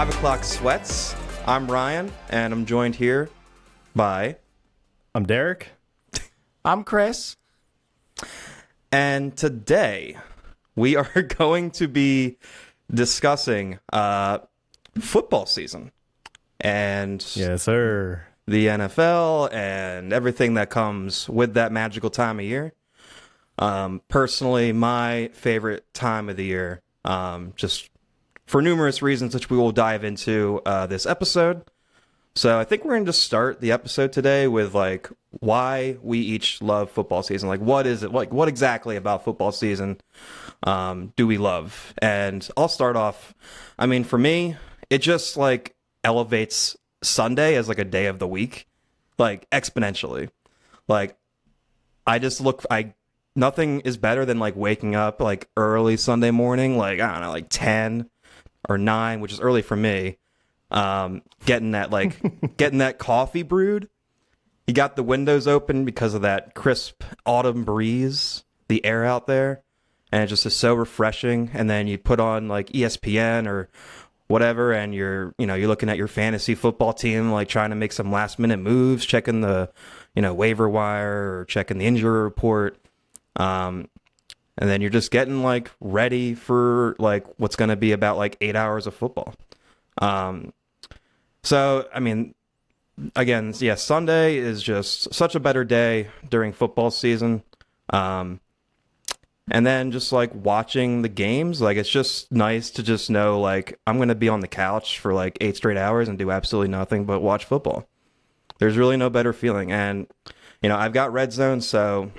5 o'clock sweats. I'm Ryan, and I'm joined here by... I'm Derrick. I'm Chris. And today, we are going to be discussing football season. And yes, sir. The NFL and everything that comes with that magical time of year. Personally, my favorite time of the year, just for numerous reasons, which we will dive into this episode. So I think we're going to start the episode today with like why we each love football season. Like, what is it? Like, what exactly about football season do we love? And I'll start off. I mean, for me, it just like elevates Sunday as like a day of the week, like exponentially. Like, nothing is better than like waking up like early Sunday morning, like I don't know, like 10 or 9, which is early for me. Getting that coffee brewed. You got the windows open because of that crisp autumn breeze, the air out there, and it just is so refreshing. And then you put on like ESPN or whatever, and you're looking at your fantasy football team, like trying to make some last minute moves, checking the, waiver wire or checking the injury report. And then you're just getting like ready for like what's going to be about like 8 hours of football. So, I mean, again, yeah, Sunday is just such a better day during football season. And then just like watching the games, like it's just nice to just know like I'm going to be on the couch for like 8 straight hours and do absolutely nothing but watch football. There's really no better feeling. And, I've got red zone, so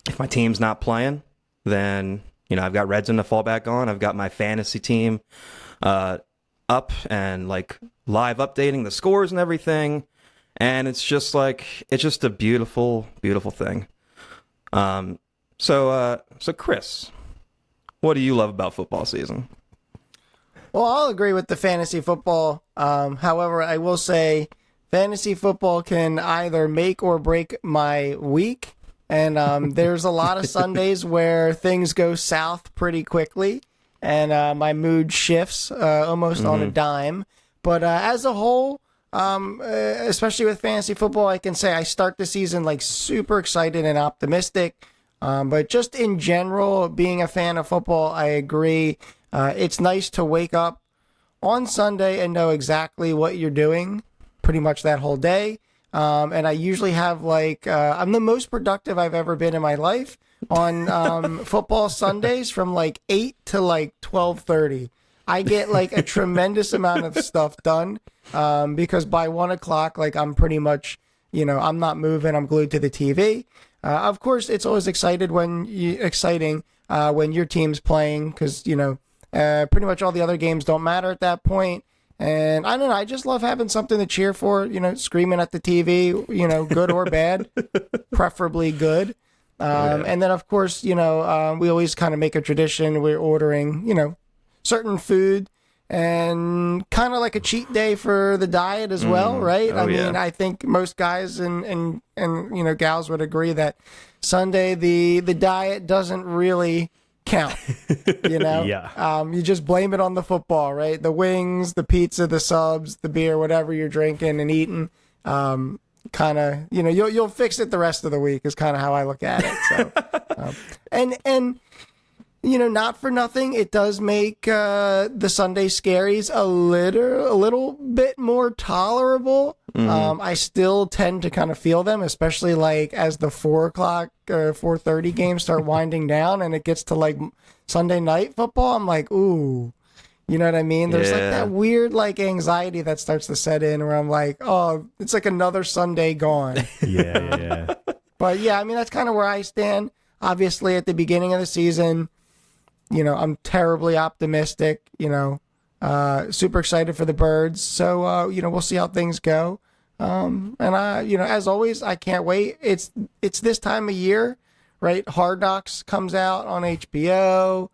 if my team's not playing, then, I've got red zone to fall back on. I've got my fantasy team up and like live updating the scores and everything. And it's just a beautiful, beautiful thing. So Chris, what do you love about football season? Well, I'll agree with the fantasy football. However, I will say fantasy football can either make or break my week. And there's a lot of Sundays where things go south pretty quickly, and my mood shifts almost on a dime. But as a whole, especially with fantasy football, I can say I start the season like super excited and optimistic. But just in general, being a fan of football, I agree. It's nice to wake up on Sunday and know exactly what you're doing pretty much that whole day. And I usually have I'm the most productive I've ever been in my life on football Sundays from like 8 to like 12:30. I get like a tremendous amount of stuff done because by 1 o'clock, like I'm pretty much, I'm not moving. I'm glued to the TV. Of course, it's always exciting when your team's playing because, pretty much all the other games don't matter at that point. And I don't know, I just love having something to cheer for, screaming at the TV, good or bad, preferably good. And then, of course, we always kind of make a tradition. We're ordering, certain food and kind of like a cheat day for the diet as well, right? Oh, I mean, I think most guys and gals would agree that Sunday, the diet doesn't really count, Yeah. You just blame it on the football, right? The wings, the pizza, the subs, the beer, whatever you're drinking and eating, kind of, you'll fix it the rest of the week is kind of how I look at it. So, and not for nothing, it does make the Sunday scaries a little bit more tolerable. I still tend to kind of feel them, especially like as the 4 o'clock, 4:30 games start winding down and it gets to like Sunday night football. I'm like, ooh, you know what I mean? There's like that weird like anxiety that starts to set in where I'm like, oh, it's like another Sunday gone. Yeah. But yeah, I mean, that's kind of where I stand. Obviously, at the beginning of the season, I'm terribly optimistic, super excited for the Birds. So, we'll see how things go. And as always, I can't wait. It's this time of year, right? Hard Knocks comes out on HBO,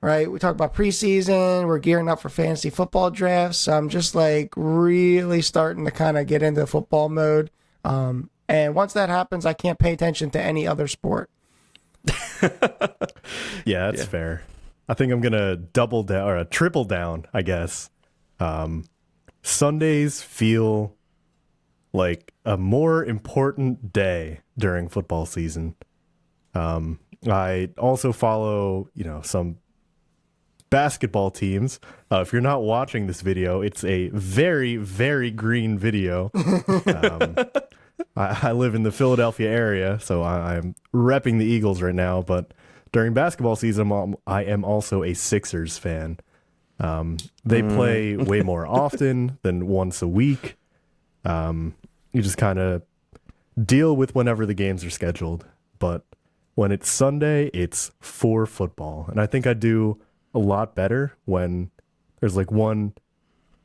right? We talk about preseason. We're gearing up for fantasy football drafts. So I'm just like really starting to kind of get into football mode. And once that happens, I can't pay attention to any other sport. Yeah, that's fair. I think I'm going to double down or triple down, I guess, Sundays feel like a more important day during football season. I also follow, some basketball teams. If you're not watching this video, it's a very, very green video. I live in the Philadelphia area, so I'm repping the Eagles right now. But during basketball season, I am also a Sixers fan. They play way more often than once a week. You just kind of deal with whenever the games are scheduled. But when it's Sunday, it's for football. And I think I do a lot better when there's like one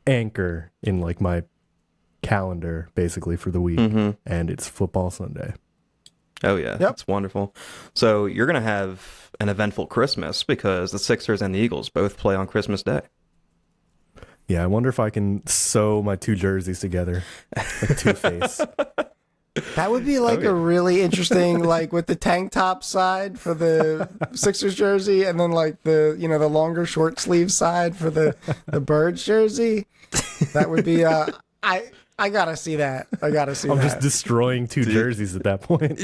anchor in like my calendar basically for the week, and it's football Sunday. Oh yeah, that's wonderful. So you're gonna have an eventful Christmas because the Sixers and the Eagles both play on Christmas Day. Yeah, I wonder if I can sew my two jerseys together like Two-Face. That would be like a really interesting, like with the tank top side for the Sixers jersey, and then like the the longer short sleeve side for the Birds jersey. That would be I gotta see that. I'm just destroying two jerseys at that point.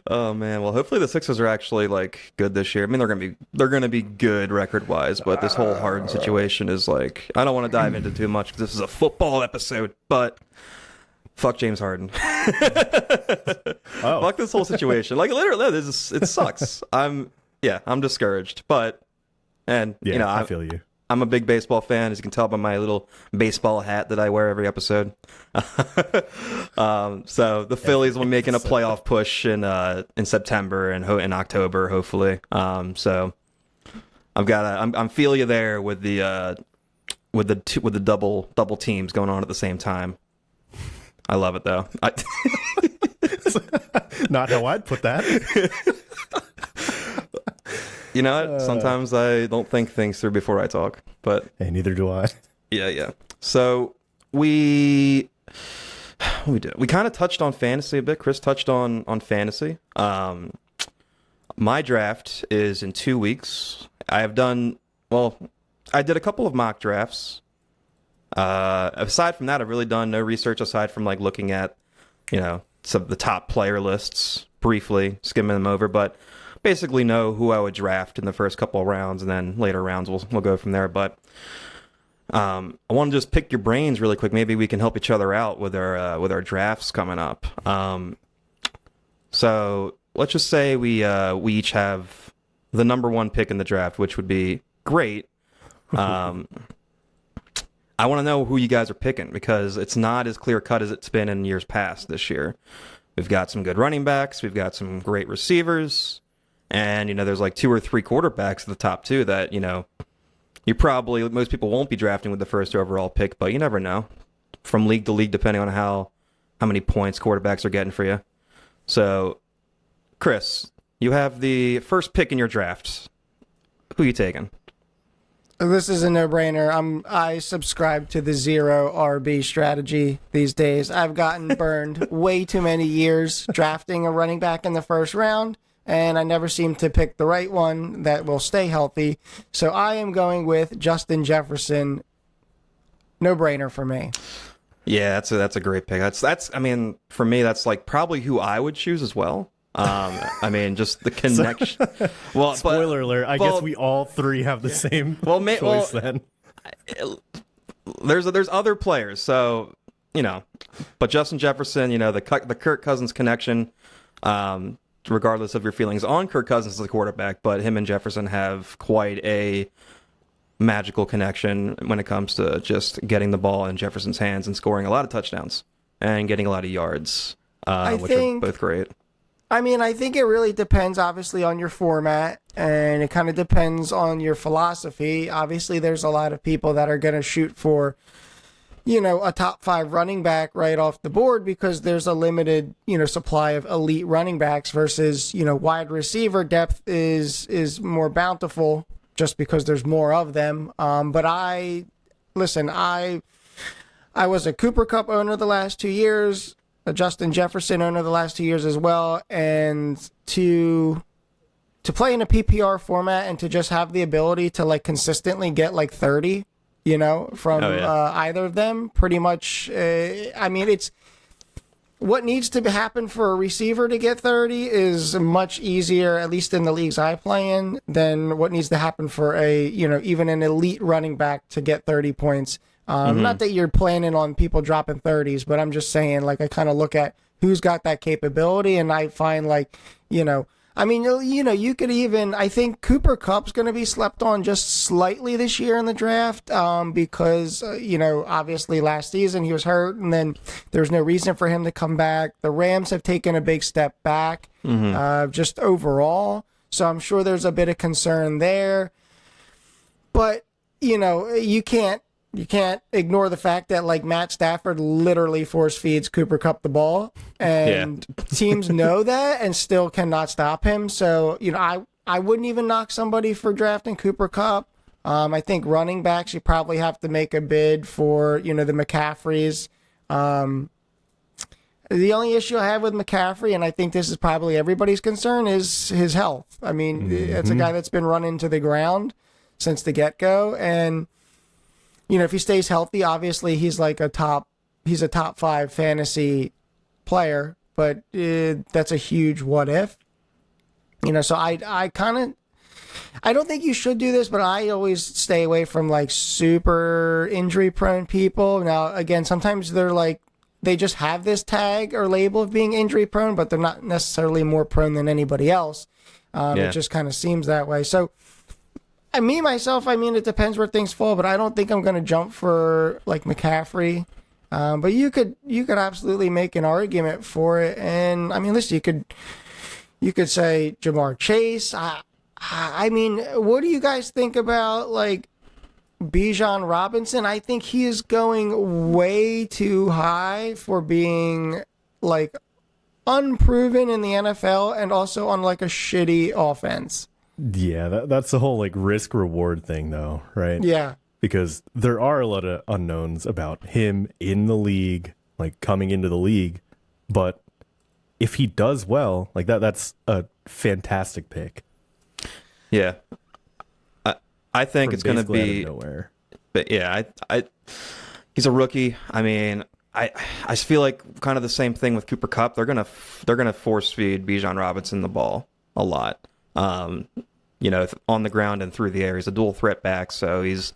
Oh man, well hopefully the Sixers are actually like good this year. I mean they're gonna be good record wise, but this whole Harden situation is like I don't want to dive into too much because this is a football episode, but fuck James Harden. Fuck this whole situation. Like literally, it sucks. I'm discouraged, but I feel you. I'm a big baseball fan, as you can tell by my little baseball hat that I wear every episode. So the Phillies will be making a playoff push in September and in October, hopefully. So I'm feel you there with the double teams going on at the same time. I love it though. Not how I'd put that. You know what? Sometimes I don't think things through before I talk, but hey, neither do I. Yeah. So we kind of touched on fantasy a bit. Chris touched on fantasy. My draft is in 2 weeks. I did a couple of mock drafts. Aside from that, I've really done no research aside from like looking at, some of the top player lists briefly, skimming them over, but basically know who I would draft in the first couple of rounds, and then later rounds we'll go from there. But I want to just pick your brains really quick. Maybe we can help each other out with our drafts coming up. So let's just say we each have the number one pick in the draft, which would be great. I want to know who you guys are picking because it's not as clear cut as it's been in years past this year. We've got some good running backs. We've got some great receivers. And, there's like 2 or 3 quarterbacks at the top, too, that, most people won't be drafting with the first overall pick, but you never know. From league to league, depending on how many points quarterbacks are getting for you. So, Chris, you have the first pick in your draft. Who are you taking? This is a no-brainer. I subscribe to the 0 RB strategy these days. I've gotten burned way too many years drafting a running back in the first round, and I never seem to pick the right one that will stay healthy. So I am going with Justin Jefferson. No-brainer for me. Yeah, that's a great pick. That's I mean, for me, that's like probably who I would choose as well. Just the connection. Well, spoiler alert. I guess we all three have the same choice then. There's other players, so but Justin Jefferson, the Kirk Cousins connection. Regardless of your feelings on Kirk Cousins as a quarterback, but him and Jefferson have quite a magical connection when it comes to just getting the ball in Jefferson's hands and scoring a lot of touchdowns and getting a lot of yards, which are both great. I mean, I think it really depends, obviously, on your format, and it kind of depends on your philosophy. Obviously, there's a lot of people that are going to shoot for, a top 5 running back right off the board because there's a limited, supply of elite running backs versus, wide receiver depth is more bountiful just because there's more of them. But I was a Cooper Kupp owner the last 2 years, a Justin Jefferson owner the last 2 years as well, and to play in a PPR format and to just have the ability to like consistently get like 30 from either of them. Pretty much, it's what needs to happen for a receiver to get 30 is much easier, at least in the leagues I play in, than what needs to happen for even an elite running back to get 30 points. Not that you're planning on people dropping 30s, but I'm just saying, like, I kind of look at who's got that capability, and I find, like, you could even, I think Cooper Kupp's going to be slept on just slightly this year in the draft because, obviously last season he was hurt, and then there's no reason for him to come back. The Rams have taken a big step back just overall, so I'm sure there's a bit of concern there. But, you can't ignore the fact that, like, Matt Stafford literally force feeds Cooper Kupp the ball, and teams know that and still cannot stop him. So, I wouldn't even knock somebody for drafting Cooper Kupp. I think running backs, you probably have to make a bid for, the McCaffreys. The only issue I have with McCaffrey, and I think this is probably everybody's concern, is his health. I mean, it's a guy that's been run into the ground since the get-go, and if he stays healthy, obviously he's like a top 5 fantasy player, but that's a huge what if. So I don't think you should do this, but I always stay away from, like, super injury prone people. Now, again, sometimes they're like, they just have this tag or label of being injury prone, but they're not necessarily more prone than anybody else. It just kind of seems that way. So, it depends where things fall, but I don't think I'm going to jump for, like, McCaffrey. But you could absolutely make an argument for it. And, listen, you could say Jamar Chase. What do you guys think about, like, Bijan Robinson? I think he is going way too high for being, like, unproven in the NFL and also on, like, a shitty offense. Yeah, that's the whole, like, risk reward thing, though, right? Yeah. Because there are a lot of unknowns about him in the league, like, coming into the league. But if he does well, like, that's a fantastic pick. Yeah. I think it's going to be nowhere. But yeah, he's a rookie. I feel like kind of the same thing with Cooper Kupp. They're gonna force feed Bijan Robinson the ball a lot. On the ground and through the air. He's a dual threat back, so he's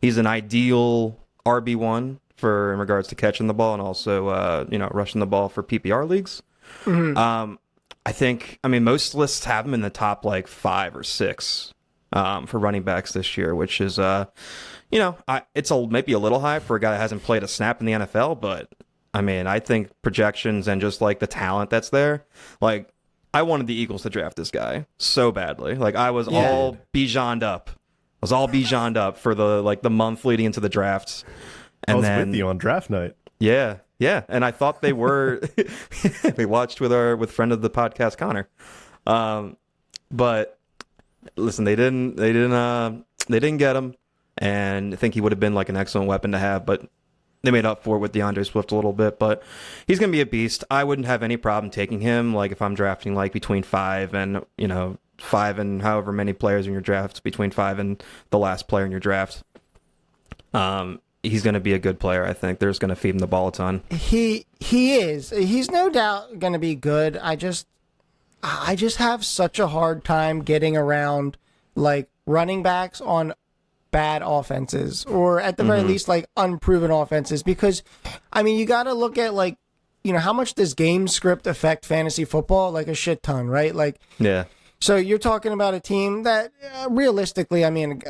an ideal RB1 in regards to catching the ball and also rushing the ball for PPR leagues. I think most lists have him in the top, like, 5 or 6 for running backs this year, which is it's maybe a little high for a guy that hasn't played a snap in the NFL, but I think projections and just, like, the talent that's there, like, I wanted the Eagles to draft this guy so badly. Like, I was all Bijan'd up. I was all Bijan'd up for the month leading into the drafts. And I was with you on draft night. Yeah. And I thought they were. We watched with friend of the podcast, Connor. But listen, they didn't get him, and I think he would have been, like, an excellent weapon to have, but they made up for it with DeAndre Swift a little bit, but he's going to be a beast. I wouldn't have any problem taking him, like, if I'm drafting, like, between 5 and however many players in your draft, between 5 and the last player in your draft. He's going to be a good player, I think. They're just going to feed him the ball a ton. He is. He's no doubt going to be good. I just have such a hard time getting around, like, running backs on bad offenses, or at the very least, like, unproven offenses, because you got to look at, like, how much does game script affect fantasy football? Like, a shit ton, right? Like, yeah. So you're talking about a team that realistically,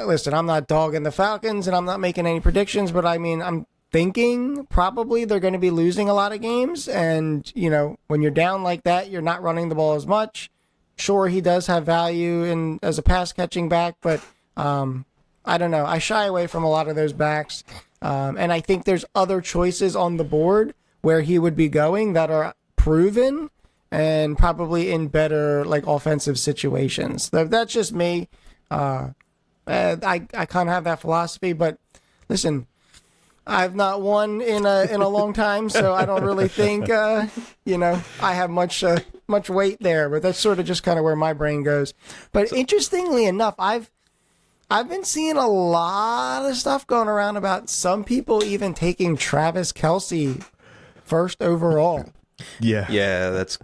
listen, I'm not dogging the Falcons and I'm not making any predictions, but I'm thinking probably they're going to be losing a lot of games, and when you're down like that, you're not running the ball as much. Sure, he does have value as a pass catching back, but I don't know. I shy away from a lot of those backs. And I think there's other choices on the board where he would be going that are proven and probably in better, like, offensive situations. That's just me. I kind of have that philosophy, but listen, I've not won in a long time, so I don't really think, I have much weight there, but that's sort of just kind of where my brain goes. But interestingly enough, I've been seeing a lot of stuff going around about some people even taking Travis Kelce first overall. Yeah. Yeah, that's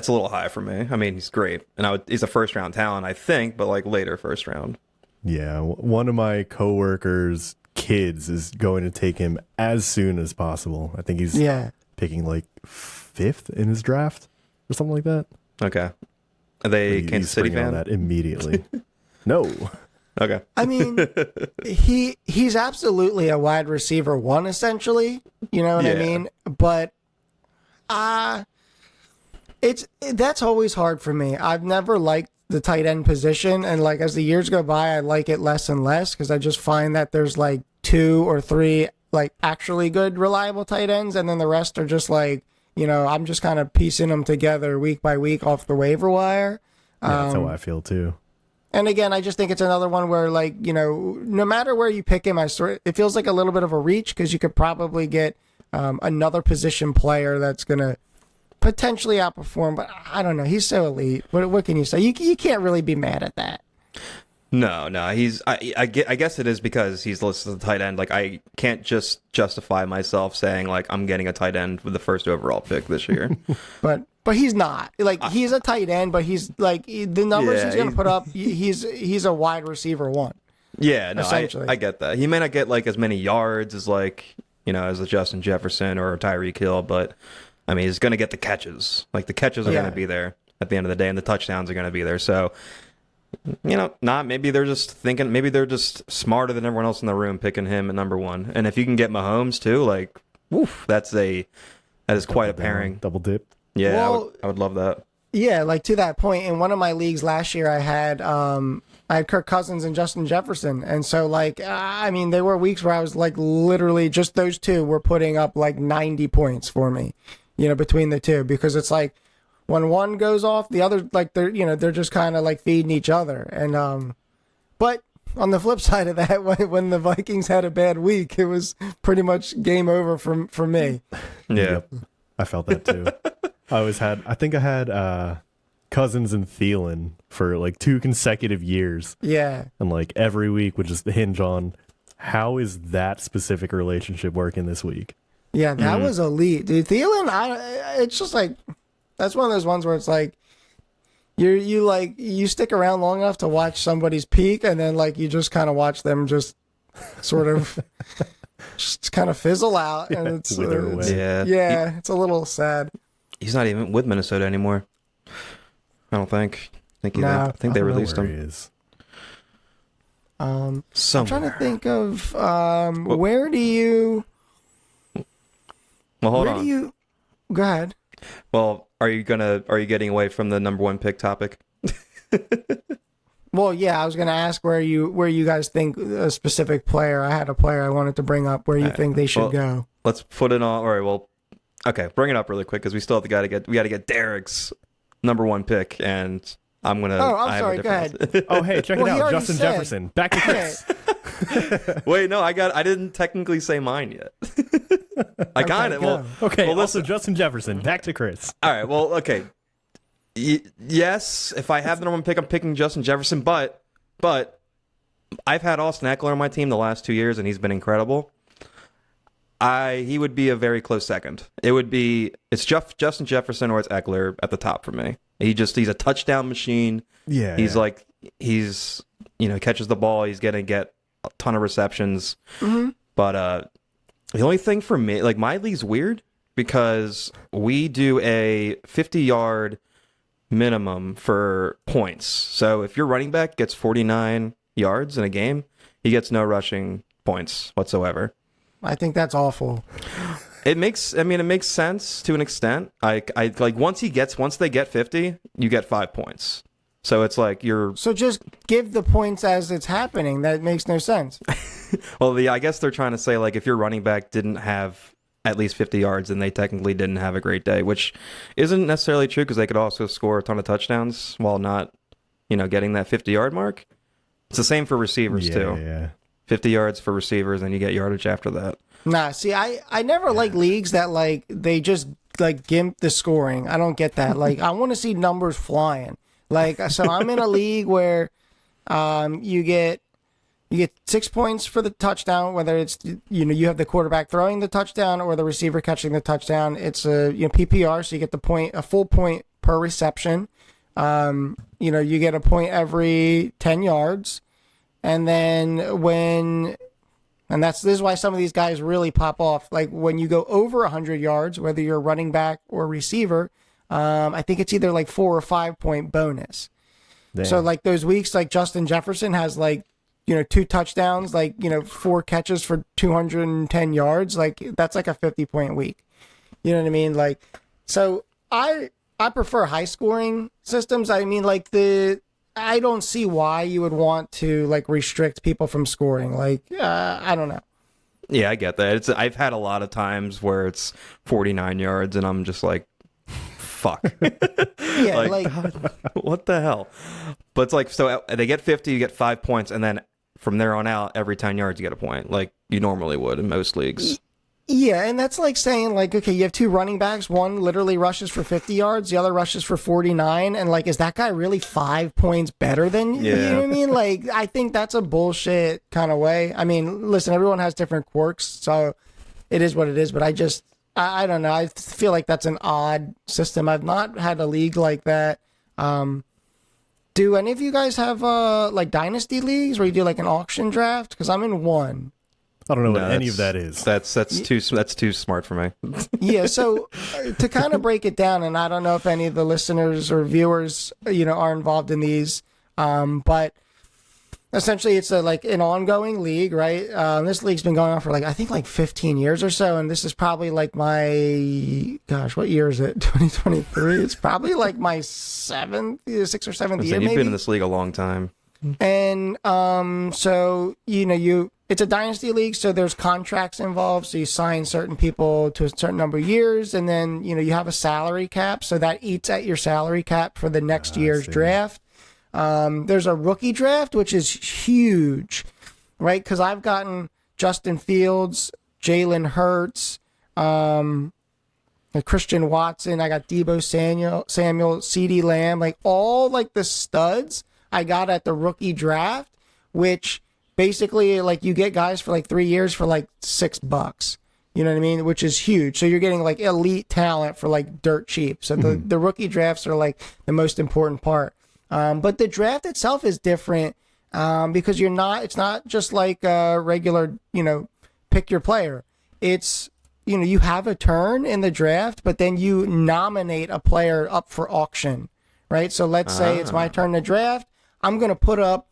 a little high for me. I mean, he's great, and he's a first round talent, I think, but like later first round. Yeah. One of my coworkers' kids is going to take him as soon as possible. I think he's picking like 5th in his draft or something like that. Okay. Are they Kansas City fan? On that immediately. No. Okay. I mean, he's absolutely a wide receiver 1, essentially. You know what I mean? But that's always hard for me. I've never liked the tight end position, and like as the years go by, I like it less and less because I just find that there's like 2 or 3 like actually good, reliable tight ends, and then the rest are just like, you know, I'm just kind of piecing them together week by week off the waiver wire. Yeah, that's how I feel too. And again, I just think it's another one where, like, you know, no matter where you pick him, it feels like a little bit of a reach because you could probably get another position player that's going to potentially outperform. But I don't know. He's so elite. What can you say? You can't really be mad at that. No. I guess it is because he's listed as a tight end. Like, I can't just justify myself saying, like, I'm getting a tight end with the first overall pick this year. But he's not. Like, he's a tight end, but he's like the numbers he's going to put up. He's a wide receiver 1. Yeah, no, I get that. He may not get like as many yards as like, you know, as a Justin Jefferson or a Tyreek Hill, but I mean, he's going to get the catches. Like the catches are going to be there at the end of the day, and the touchdowns are going to be there. So, you know, maybe they're just thinking, maybe they're just smarter than everyone else in the room picking him at number 1. And if you can get Mahomes too, like, woof, that is quite a pairing. Double dip. Yeah, Well, I would love that. Yeah, like to that point, in one of my leagues last year, I had Kirk Cousins and Justin Jefferson, and so like I mean, there were weeks where I was like literally just those two were putting up like 90 points for me, you know, between the two, because it's like when one goes off, the other like they're just kind of like feeding each other, and but on the flip side of that, when the Vikings had a bad week, it was pretty much game over for me. Yeah, I felt that too. I think I had Cousins and Thielen for like 2 consecutive years. Yeah. And like every week would just hinge on how is that specific relationship working this week? Yeah, that was elite. Dude, Thielen, it's just like, that's one of those ones where it's like, you stick around long enough to watch somebody's peak, and then like you just kind of watch them just sort of just kind of fizzle out, and it's wither away. It's a little sad. He's not even with Minnesota anymore. I don't think. I think they released him. He is. I'm trying to think of where do you? Well, hold where on. do you? Go ahead. Well, are you getting away from the number 1 pick topic? Well, yeah, I was going to ask where you guys think a specific player. I had a player I wanted to bring up where you think they should go. Let's put it on. All right. Well, okay, bring it up really quick because we still got to get Derrick's number 1 pick, and I'm gonna. Oh, I'm sorry. Go ahead. Oh, hey, check it out, Justin Jefferson. Back to Chris. Wait, no, I didn't technically say mine yet. I kind of. Well, okay. Well, also, Justin Jefferson. Back to Chris. All right. Well, okay. Yes, if I have the number 1 pick, I'm picking Justin Jefferson. But I've had Austin Eckler on my team the last 2 years, and he's been incredible. He would be a very close second. It's Justin Jefferson or it's Eckler at the top for me. He's a touchdown machine. Yeah. He's catches the ball. He's gonna get a ton of receptions. Mm-hmm. But the only thing for me, like my league's weird because we do a 50-yard minimum for points. So if your running back gets 49 yards in a game, he gets no rushing points whatsoever. I think that's awful. It makes sense to an extent. I like once they get 50, you get 5 points. So it's like So just give the points as it's happening. That makes no sense. Well, I guess they're trying to say like if your running back didn't have at least 50 yards, then they technically didn't have a great day, which isn't necessarily true because they could also score a ton of touchdowns while not, getting that 50-yard mark. It's the same for receivers too. Yeah. 50 yards for receivers, and you get yardage after that. Nah, see, I never like leagues that like they just like gimp the scoring. I don't get that. Like I want to see numbers flying. Like so, I'm in a league where you get You get 6 points for the touchdown, whether it's, you have the quarterback throwing the touchdown or the receiver catching the touchdown. It's a PPR, so you get a full point per reception. You get a point every 10 yards. And then this is why some of these guys really pop off. Like when you go over 100 yards, whether you're running back or receiver, I think it's either like 4 or 5 point bonus. Damn. So like those weeks, like Justin Jefferson has like, 2 touchdowns, like, 4 catches for 210 yards. Like that's like a 50-point week. You know what I mean? Like, so I prefer high scoring systems. I mean, like I don't see why you would want to like restrict people from scoring. Like, I don't know. Yeah, I get that. I've had a lot of times where it's 49 yards and I'm just like, fuck. Yeah, like what the hell? But it's like, so they get 50, you get 5 points, and then from there on out, every 10 yards you get a point, like you normally would in most leagues. Yeah, and that's like saying, like, okay, you have 2 running backs. One literally rushes for 50 yards. The other rushes for 49. And, like, is that guy really 5 points better than you? Yeah. You know what I mean? Like, I think that's a bullshit kind of way. I mean, listen, everyone has different quirks, so it is what it is. But I don't know. I feel like that's an odd system. I've not had a league like that. Do any of you guys have, like, dynasty leagues where you do, like, an auction draft? Because I'm in one. I don't know what any of that is. That's too smart for me. Yeah, so to kind of break it down, and I don't know if any of the listeners or viewers, are involved in these, but essentially it's like an ongoing league, right? This league's been going on for I think 15 years or so, and this is probably like what year is it? 2023. It's probably like my 6th or 7th year. You've been in this league a long time, and so it's a dynasty league, so there's contracts involved. So you sign certain people to a certain number of years, and then you have a salary cap, so that eats at your salary cap for the next year's draft. There's a rookie draft, which is huge, right? Because I've gotten Justin Fields, Jalen Hurts, Christian Watson. I got Deebo Samuel, CeeDee Lamb, like all like the studs I got at the rookie draft, which basically like you get guys for like 3 years for like $6. You know what I mean? Which is huge. So you're getting like elite talent for like dirt cheap. So the rookie drafts are like the most important part. But the draft itself is different because it's not just like a regular, pick your player. It's, you have a turn in the draft, but then you nominate a player up for auction, right? So let's say it's my turn to draft. I'm going to put up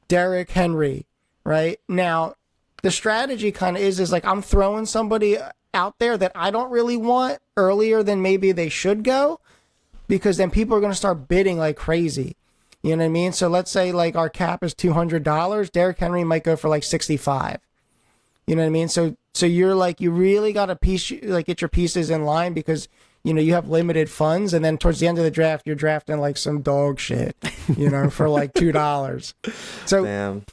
Derrick Henry, right? Now, the strategy kind of is like I'm throwing somebody out there that I don't really want earlier than maybe they should go, because then people are going to start bidding like crazy. You know what I mean? So let's say like our cap is $200. Derrick Henry might go for like 65. You know what I mean? So you're like, you really got to get your pieces in line because, you have limited funds. And then towards the end of the draft, you're drafting like some dog shit, for like $2. So damn.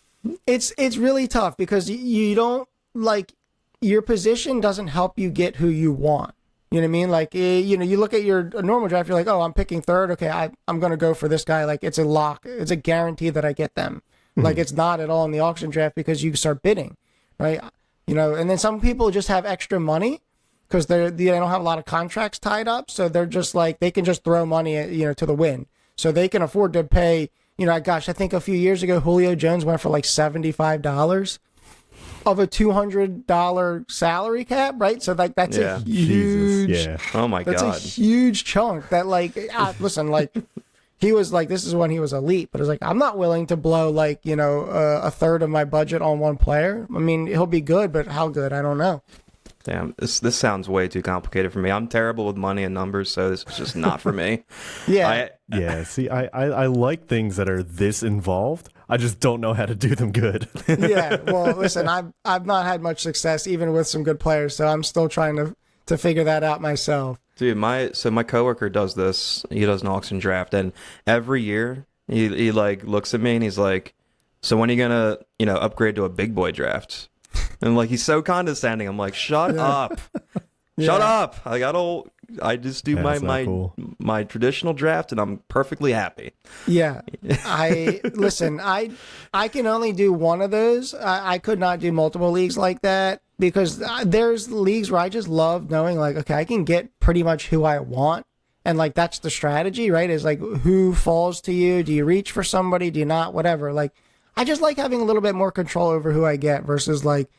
It's really tough because you don't like your position doesn't help you get who you want. You know what I mean? Like, you look at your normal draft, you're like, oh, I'm picking third. Okay, I'm going to go for this guy. Like, it's a lock. It's a guarantee that I get them. Like, it's not at all in the auction draft because you start bidding, right? And then some people just have extra money because they don't have a lot of contracts tied up. So they're just like, they can just throw money, to the wind. So they can afford to pay, I think a few years ago, Julio Jones went for like $75 of a $200 salary cap, right? So like that's a huge, oh my god, that's a huge chunk. That like, listen, like he was like, this is when he was elite, but it's like I'm not willing to blow like a third of my budget on one player. I mean, he'll be good, but how good? I don't know. Damn, this sounds way too complicated for me. I'm terrible with money and numbers, so this is just not for me. See, I like things that are this involved. I just don't know how to do them good. Yeah, well, listen, I've not had much success even with some good players, so I'm still trying to figure that out myself. Dude, my coworker does this. He does an auction draft, and every year he like looks at me and he's like, "So when are you gonna upgrade to a big boy draft?" And like he's so condescending. I'm like, "Shut up, shut up! I I just do That's not cool. my traditional draft, and I'm perfectly happy. Yeah. Listen, I can only do one of those. I could not do multiple leagues like that because there's leagues where I just love knowing like, okay, I can get pretty much who I want. And like, that's the strategy, right? Is like, who falls to you? Do you reach for somebody? Do you not? Whatever. Like, I just like having a little bit more control over who I get versus like,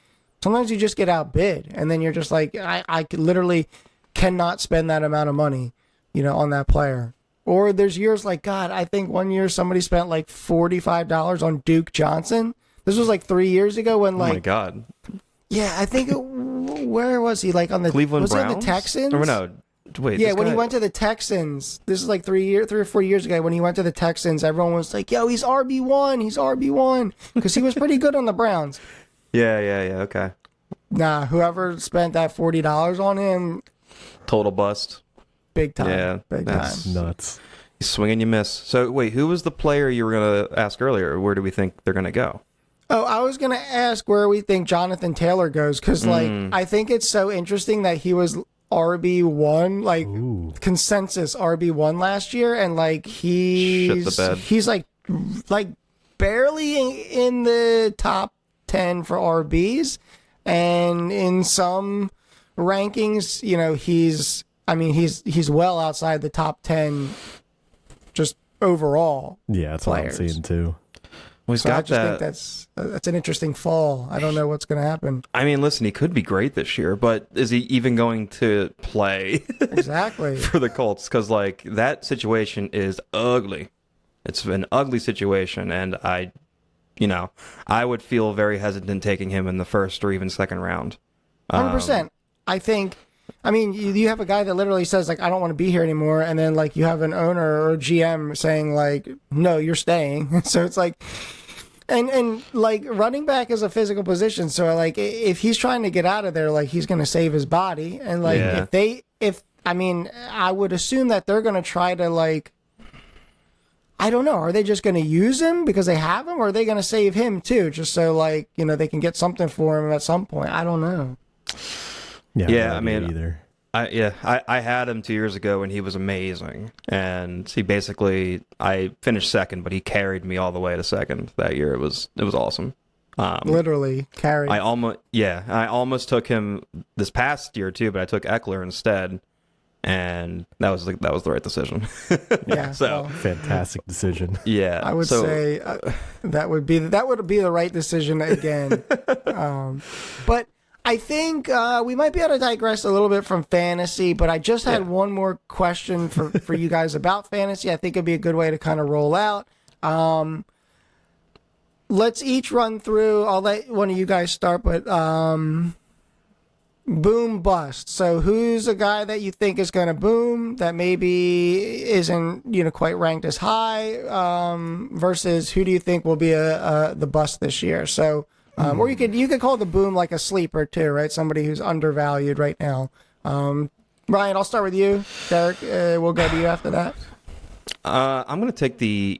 sometimes you just get outbid and then you're just like, I literally cannot spend that amount of money, on that player. Or there's years like, God, I think one year somebody spent like $45 on Duke Johnson. This was like 3 years ago when like, oh my God. Yeah, I think, where was he? Like on the Cleveland was Browns? It the Texans? Or no, wait. Yeah, when he went to the Texans, this is like 3 or 4 years ago. When he went to the Texans, everyone was like, "Yo, he's RB1. He's RB1," because he was pretty good on the Browns. Yeah, okay. Nah, whoever spent that $40 on him, Total bust. big time. Yeah, big time. That's nuts. You swing and you miss. So wait, who was the player you were going to ask earlier? Where do we think they're going to go? Oh, I was going to ask where we think Jonathan Taylor goes because, like, I think it's so interesting that he was RB1, like consensus RB1 last year, and like Shit the bed. he's like barely in the top 10 for RBs, and in some rankings, he's well outside the top 10 just overall. Yeah, that's players. what I'm seeing too. Well, he's So I got just that. think that's an interesting fall. I don't know what's going to happen. I mean, listen, he could be great this year, but is he even going to play Exactly. for the Colts? Because like that situation is ugly. It's an ugly situation, and I would feel very hesitant taking him in the first or even second round. 100%. I think, you have a guy that literally says, like, I don't want to be here anymore. And then, like, you have an owner or a GM saying, like, no, you're staying. So it's like, and like, running back is a physical position. So, like, if he's trying to get out of there, like, he's going to save his body. And, like, I would assume that they're going to try to, like, I don't know. Are they just going to use him because they have him? Or are they going to save him, too? Just so, like, they can get something for him at some point. I don't know. Yeah, I mean, either. I had him 2 years ago and he was amazing, and I finished second, but he carried me all the way to second that year. It was awesome. Literally carry. I almost took him this past year too, but I took Eckler instead, and that was the right decision. Yeah. So Fantastic decision. yeah, I would say that would be the right decision again. But I think we might be able to digress a little bit from fantasy, but I just had one more question for you guys about fantasy. I think it'd be a good way to kind of roll out. Let's each run through. I'll let one of you guys start, but boom bust. So who's a guy that you think is going to boom that maybe isn't quite ranked as high versus who do you think will be the bust this year? So. Or you could call the boom like a sleeper too, right? Somebody who's undervalued right now. Ryan, I'll start with you. Derek, we'll go to you after that. I'm gonna take the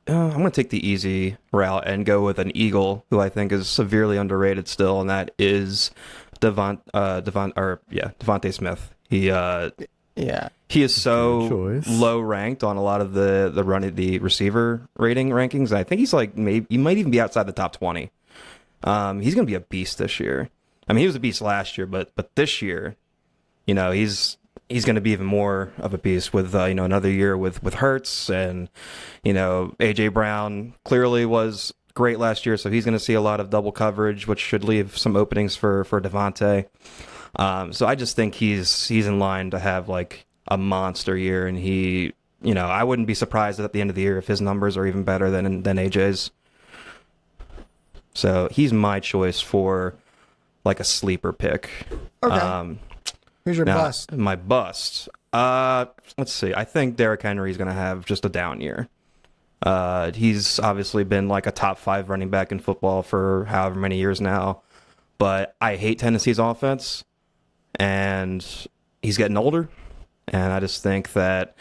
easy route and go with an Eagle who I think is severely underrated still, and that is Devonta Smith. He is so low ranked on a lot of the receiver rating rankings. I think he's like he might even be outside the top 20. He's going to be a beast this year. I mean, he was a beast last year, but this year, he's going to be even more of a beast with another year with Hurts, and AJ Brown clearly was great last year, so he's going to see a lot of double coverage, which should leave some openings for Devontae. So I just think he's in line to have like a monster year, and I wouldn't be surprised at the end of the year if his numbers are even better than AJ's. So he's my choice for like a sleeper pick. Okay. Who's your bust? My bust. Let's see. I think Derrick Henry is going to have just a down year. He's obviously been like a top 5 running back in football for however many years now. But I hate Tennessee's offense, and he's getting older. And I just think that,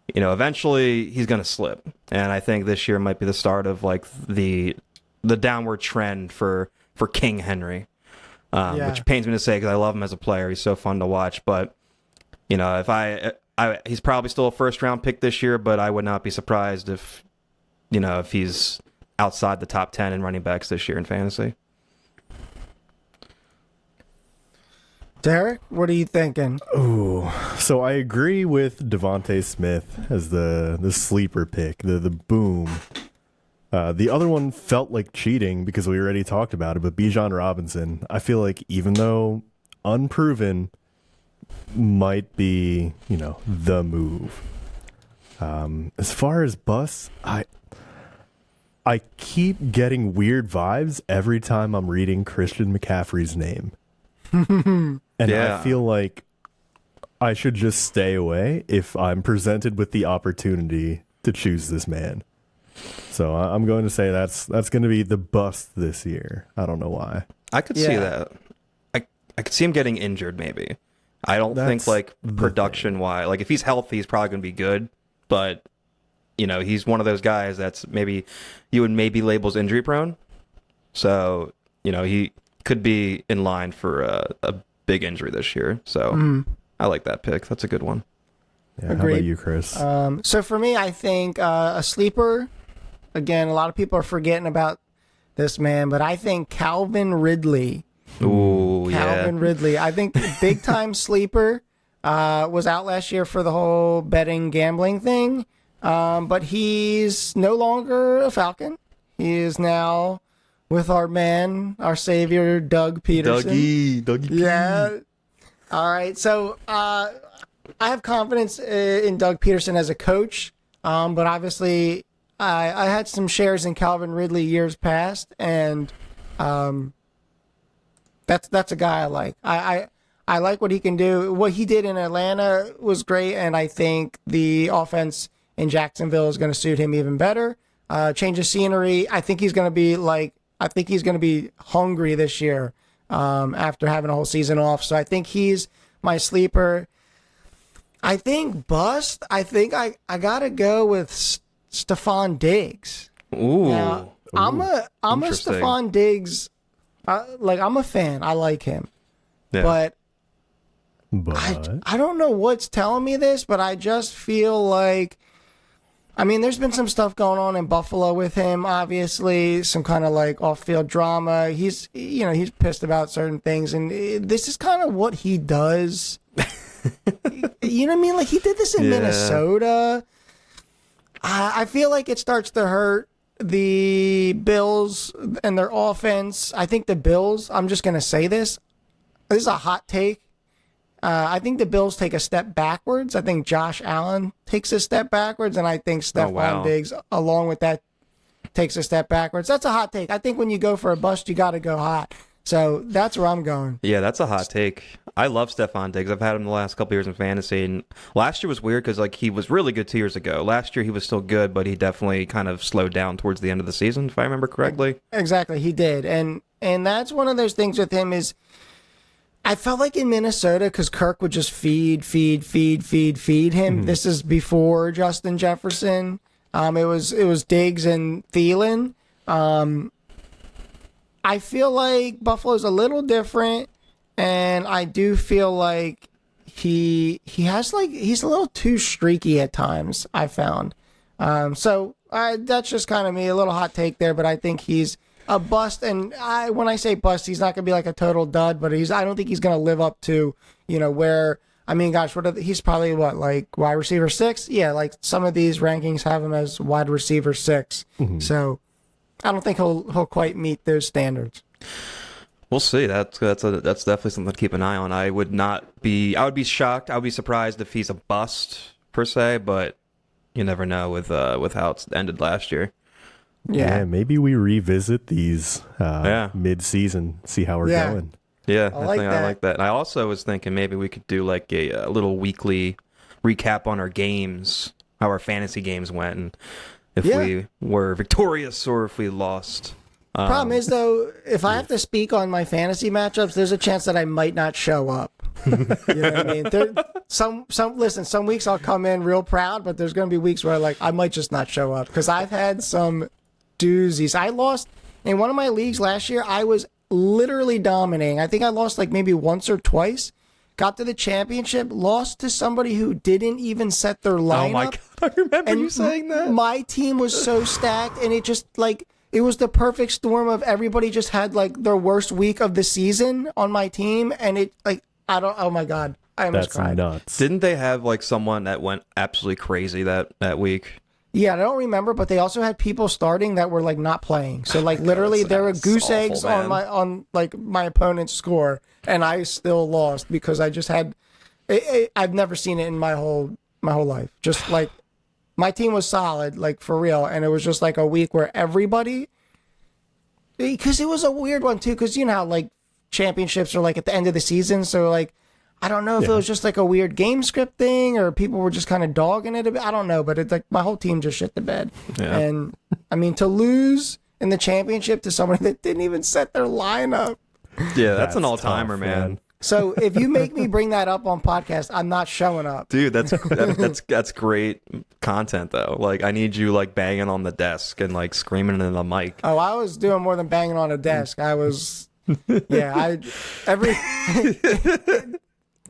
eventually he's going to slip. And I think this year might be the start of like the downward trend for King Henry, which pains me to say because I love him as a player. He's so fun to watch, but if he's probably still a first round pick this year, but I would not be surprised if he's outside the top 10 in running backs this year in fantasy. Derek, what are you thinking? Ooh, so I agree with Devonta Smith as the sleeper pick, the boom. The other one felt like cheating because we already talked about it, but Bijan Robinson, I feel like even though unproven, might be, the move. As far as busts, I keep getting weird vibes every time I'm reading Christian McCaffrey's name. And Yeah. I feel like I should just stay away if I'm presented with the opportunity to choose this man. So I'm going to say that's going to be the bust this year. I don't know why. I could see that. I could see him getting injured maybe. I don't think That's like the production wise, like if he's healthy, he's probably going to be good, but he's one of those guys that's maybe you would maybe label as injury prone. So, he could be in line for a big injury this year. So I like that pick. That's a good one. Yeah, how Agreed. about you, Chris? So for me, I think a sleeper, again, a lot of people are forgetting about this man, but I think Calvin Ridley. Ooh, Calvin Ridley. I think big time sleeper, was out last year for the whole betting gambling thing. But he's no longer a Falcon. He is now with our man, our savior, Doug Peterson. Dougie. Yeah. All right. So I have confidence in Doug Peterson as a coach. But obviously I had some shares in Calvin Ridley years past, and that's a guy I like. I like what he can do. What he did in Atlanta was great, and I think the offense in Jacksonville is going to suit him even better. Change of scenery. I think he's going to be hungry this year after having a whole season off. So I think he's my sleeper. I think bust. I think I gotta go with Stefon Diggs. Ooh. Now, I'm a Interesting. Stefon Diggs. I'm a fan. I like him, Yeah. but But I don't know what's telling me this, but I just feel like, there's been some stuff going on in Buffalo with him, obviously, some kind of like off-field drama. He's pissed about certain things, and this is kind of what he does. You know what I mean? Like, he did this in Minnesota. I feel like it starts to hurt the Bills and their offense. I think the Bills, I'm just going to say this. This is a hot take. I think the Bills take a step backwards. I think Josh Allen takes a step backwards, and I think Stefon Diggs, along with that, takes a step backwards. That's a hot take. I think when you go for a bust, you got to go hot. So that's where I'm going. Yeah, that's a hot take. I love Stefon Diggs. I've had him the last couple years in fantasy, and last year was weird because he was really good 2 years ago. Last year he was still good, but he definitely kind of slowed down towards the end of the season, if I remember correctly. Exactly, he did, and that's one of those things with him is, I felt like in Minnesota, because Kirk would just feed him. This is before Justin Jefferson. It was Diggs and Thielen. I feel like Buffalo's a little different, and I do feel like he's a little too streaky at times, I found. So that's just kind of me, a little hot take there, but I think he's a bust, and when I say bust, he's not going to be like a total dud, but I don't think he's going to live up to, where, he's probably like wide receiver 6? Yeah, like some of these rankings have him as wide receiver 6. Mm-hmm. So I don't think he'll quite meet those standards. We'll see. That's definitely something to keep an eye on. I would be shocked. I would be surprised if he's a bust per se, but you never know with how it ended last year. Yeah, maybe we revisit these mid-season, see how we're going. Yeah, I like that. And I also was thinking maybe we could do like a little weekly recap on our games, how our fantasy games went, and if we were victorious or if we lost. Problem is, though, if I have to speak on my fantasy matchups, there's a chance that I might not show up. You know what I mean? Some weeks I'll come in real proud, but there's going to be weeks where I might just not show up because I've had some doozies. I lost in one of my leagues last year. I was literally dominating. I think I lost maybe once or twice. got to the championship, lost to somebody who didn't even set their lineup. Oh my God, I remember you saying that. My team was so stacked, and it just like it was the perfect storm of everybody just had like their worst week of the season on my team, and it like oh my God, I almost cried. Nuts. Didn't they have like someone that went absolutely crazy that week? Yeah, I don't remember, but they also had people starting that were like not playing. So like literally there were goose awful, eggs man. on my opponent's score, and I still lost because I just had I've never seen it in my whole life. Just like my team was solid, like for real, and it was just like a week where everybody, because it was a weird one too, because you know how like championships are like at the end of the season, so like I don't know if it was just like a weird game script thing or people were just kind of dogging it a bit. I don't know, but it's like my whole team just shit the bed. Yeah. And I mean, to lose in the championship to somebody that didn't even set their lineup. Yeah, that's an all-timer, tough, man. So if you make me bring that up on podcast, I'm not showing up. Dude, that's great content though. Like I need you like banging on the desk and like screaming into the mic. Oh, I was doing more than banging on a desk. I was,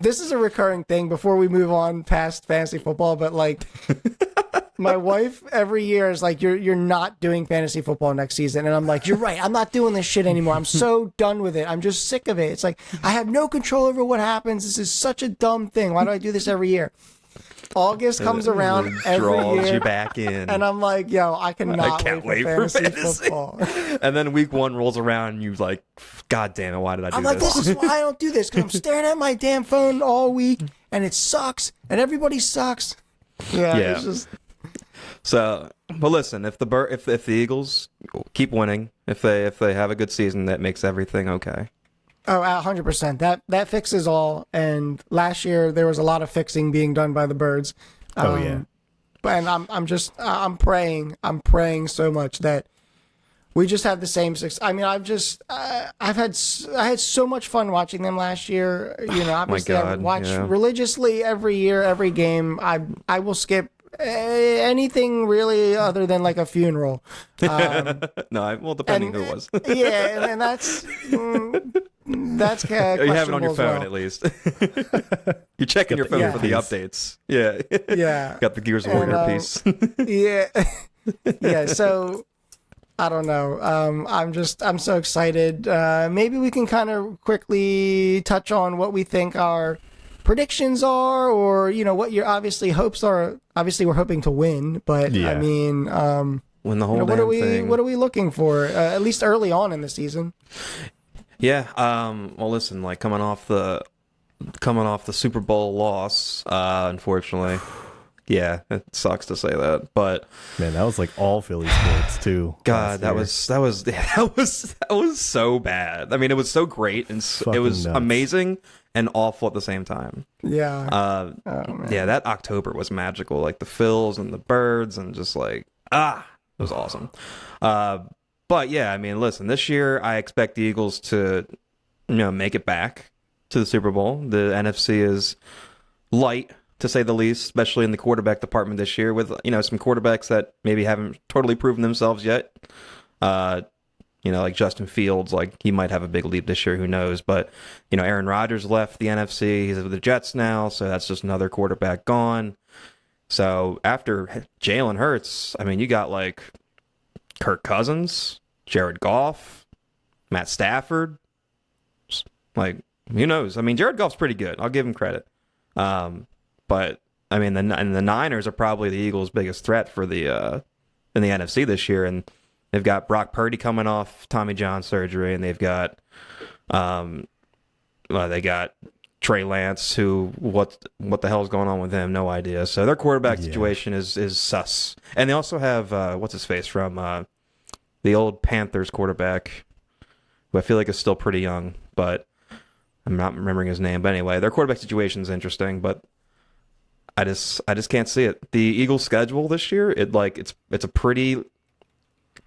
this is a recurring thing before we move on past fantasy football, but like my wife every year is like, you're not doing fantasy football next season. And I'm like, you're right. I'm not doing this shit anymore. I'm so done with it. I'm just sick of it. It's like, I have no control over what happens. This is such a dumb thing. Why do I do this every year? August comes around every Draws year. you back in. And I'm like, yo, I cannot can't wait for fantasy football. And then week 1 rolls around and you're like, God damn it, why did I do I'm like, this is why I don't do this, because I'm staring at my damn phone all week, and it sucks, and everybody sucks. Yeah. It's just... So, but listen, if the Eagles keep winning, if they have a good season, that makes everything okay. Oh, 100%. That fixes all. And last year there was a lot of fixing being done by the Birds. And I'm praying so much that we just have the same success. I mean, I had so much fun watching them last year. You know, obviously I watch religiously every year, every game. I will skip anything really other than like a funeral. No, depending who it was. Yeah, and that's you have it on your phone at least. You're checking your phone for the updates. Yeah. Yeah. Got the Gears of War piece. Yeah. Yeah. So I don't know. I'm so excited. Maybe we can kind of quickly touch on what we think our predictions are, or you know what your obviously hopes are. Obviously, we're hoping to win, but I mean, win the whole what are we thing. What are we looking for? At least early on in the season. Yeah. Well, listen, like coming off the Super Bowl loss, unfortunately. Yeah, it sucks to say that, but man, that was like all Philly sports too. God, that was so bad. I mean, it was so great and it was nuts. Amazing and awful at the same time. Yeah. Yeah, that October was magical. Like the Phils and the Birds and just like it was awesome. But yeah, I mean, listen, this year I expect the Eagles to, make it back to the Super Bowl. The NFC is light, to say the least, especially in the quarterback department this year with, some quarterbacks that maybe haven't totally proven themselves yet. Like Justin Fields, like he might have a big leap this year, who knows? But, Aaron Rodgers left the NFC. He's with the Jets now, so that's just another quarterback gone. So after Jalen Hurts, I mean, you got like Kirk Cousins, Jared Goff, Matt Stafford. Like, who knows? I mean, Jared Goff's pretty good. I'll give him credit. But I mean, the Niners are probably the Eagles' biggest threat for the in the NFC this year, and they've got Brock Purdy coming off Tommy John surgery, and they've got they got Trey Lance, who what the hell is going on with him? No idea. So their quarterback situation is sus, and they also have what's his face from the old Panthers quarterback, who I feel like is still pretty young, but I'm not remembering his name. But anyway, their quarterback situation is interesting, but I just can't see it. The Eagles' schedule this year, it's a pretty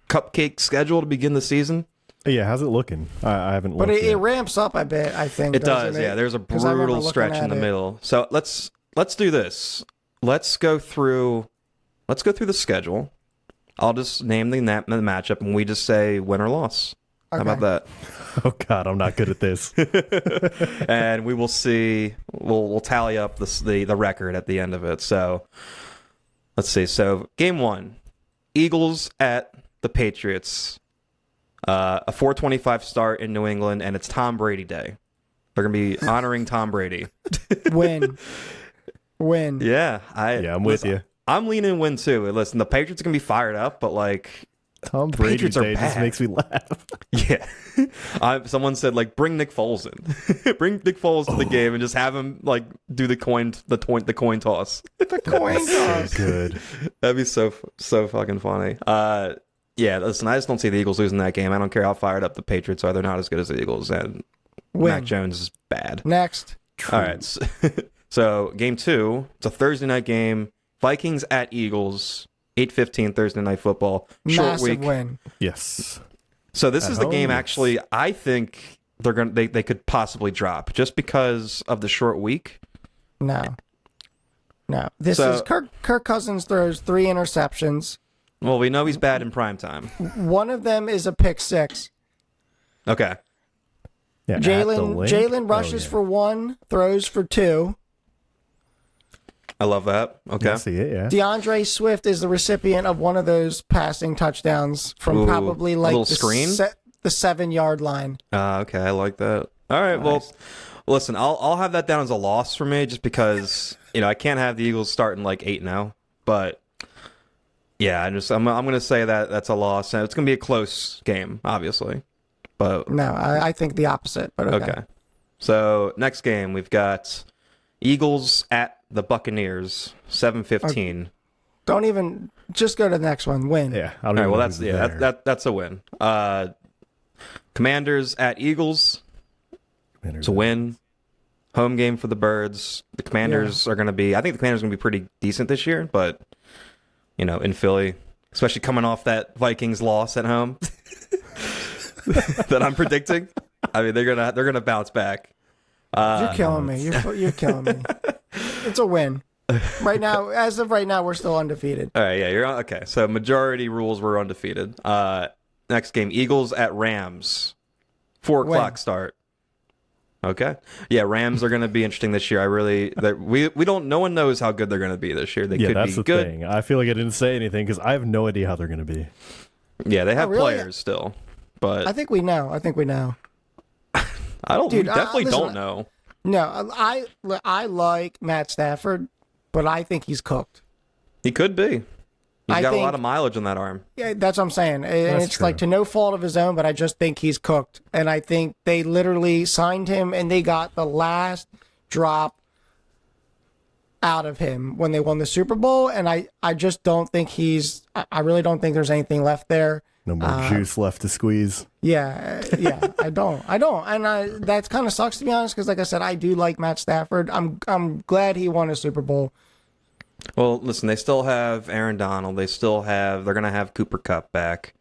cupcake schedule to begin the season. Yeah, how's it looking? I haven't looked. But it ramps up, I bet. I think it does. Yeah, there's a brutal stretch in the middle. So let's do this. Let's go through the schedule. I'll just name the matchup, and we just say win or loss. Okay. How about that? Oh God, I'm not good at this. And we will see. We'll tally up the record at the end of it. So let's see. So game 1, Eagles at the Patriots. A 4:25 start in New England, and it's Tom Brady Day. They're gonna be honoring Tom Brady. Win. Yeah, I'm with you. I'm leaning win too. Listen, the Patriots are gonna be fired up, but like Tom Brady Patriots are Day just bad. makes me laugh. Yeah. Someone said like bring Nick Foles in, bring Nick Foles to the game and just have him like do the coin toss. The coin toss. So good. That'd be so fucking funny. Yeah, listen, I just don't see the Eagles losing that game. I don't care how fired up the Patriots are. They're not as good as the Eagles, and Mac Jones is bad. Next. All right. So game 2, it's a Thursday night game. Vikings at Eagles, 8:15 Thursday night football. Short Massive week. win. Yes. So this is the game yes. actually I think they could possibly drop just because of the short week. No. This is Kirk Cousins throws 3 interceptions. Well, we know he's bad in prime time. One of them is a pick 6. Okay. Yeah, Jalen rushes for 1, throws for 2. I love that. Okay. I see it, yeah. DeAndre Swift is the recipient of one of those passing touchdowns from probably like little screen? The 7-yard line. Okay, I like that. All right, well, listen, I'll have that down as a loss for me just because, I can't have the Eagles starting like 8-0, but yeah, I'm going to say that that's a loss, and it's going to be a close game, obviously. But no, I think the opposite, but okay. So, next game, we've got Eagles at the Buccaneers, 7:15. Don't even just go to the next one. Win. Yeah. All right, well that's a win. Commanders at Eagles. It's a win. Home game for the Birds. The Commanders are going to be. I think the Commanders are going to be pretty decent this year, but in Philly, especially coming off that Vikings loss at home that I'm predicting. I mean, they're gonna bounce back. You're killing me. You're killing me. It's a win. Right now, as of right now, we're still undefeated. All right, yeah, you're okay. So majority rules were undefeated. Next game, Eagles at Rams, 4:00 start. Okay, yeah, Rams are going to be interesting this year. We don't. No one knows how good they're going to be this year. They could that's be the good. thing. I feel like I didn't say anything because I have no idea how they're going to be. Yeah, they have players still, but I think we know. I don't. Dude, we definitely listen, don't know. No, I like Matt Stafford, but I think he's cooked. He could be. He's got a lot of mileage on that arm. Yeah, that's what I'm saying. And it's true. like to no fault of his own, but I just think he's cooked. And I think they literally signed him and they got the last drop out of him when they won the Super Bowl. And I just don't think I really don't think there's anything left there. No more juice left to squeeze. Yeah, I don't. And that kind of sucks, to be honest, because like I said, I do like Matt Stafford. I'm glad he won a Super Bowl. Well, listen, they still have Aaron Donald. They're going to have Cooper Kupp back.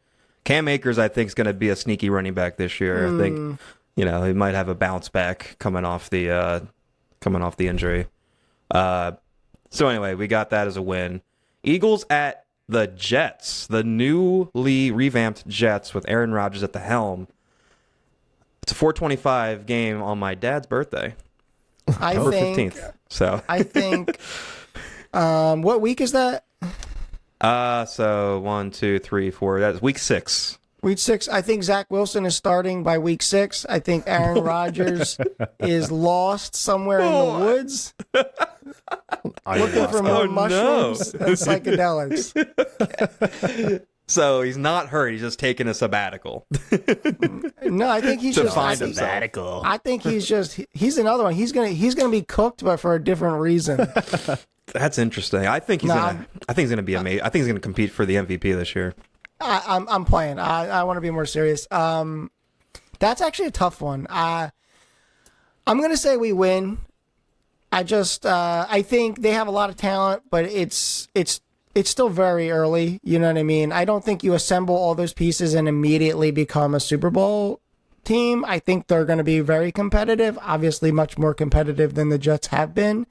Cam Akers, I think, is going to be a sneaky running back this year. I think, he might have a bounce back coming off the injury. So anyway, we got that as a win. Eagles at the Jets, the newly revamped Jets with Aaron Rodgers at the helm. It's a 4:25 game on my dad's birthday. November 15th. So I think. What week is that? So 1, 2, 3, 4. That's week 6. Week 6. I think Zach Wilson is starting by week 6. I think Aaron Rodgers is lost somewhere in the woods, looking for more mushrooms and psychedelics. So he's not hurt. He's just taking a sabbatical. No, I think he's To just find I think, himself. I think he's another one. He's gonna be cooked, but for a different reason. That's interesting. I think he's gonna be amazing. I think he's gonna compete for the MVP this year. I'm playing. I want to be more serious. That's actually a tough one. I'm gonna say we win. I think they have a lot of talent, but it's still very early. You know what I mean? I don't think you assemble all those pieces and immediately become a Super Bowl team. I think they're going to be very competitive, obviously much more competitive than the Jets have been.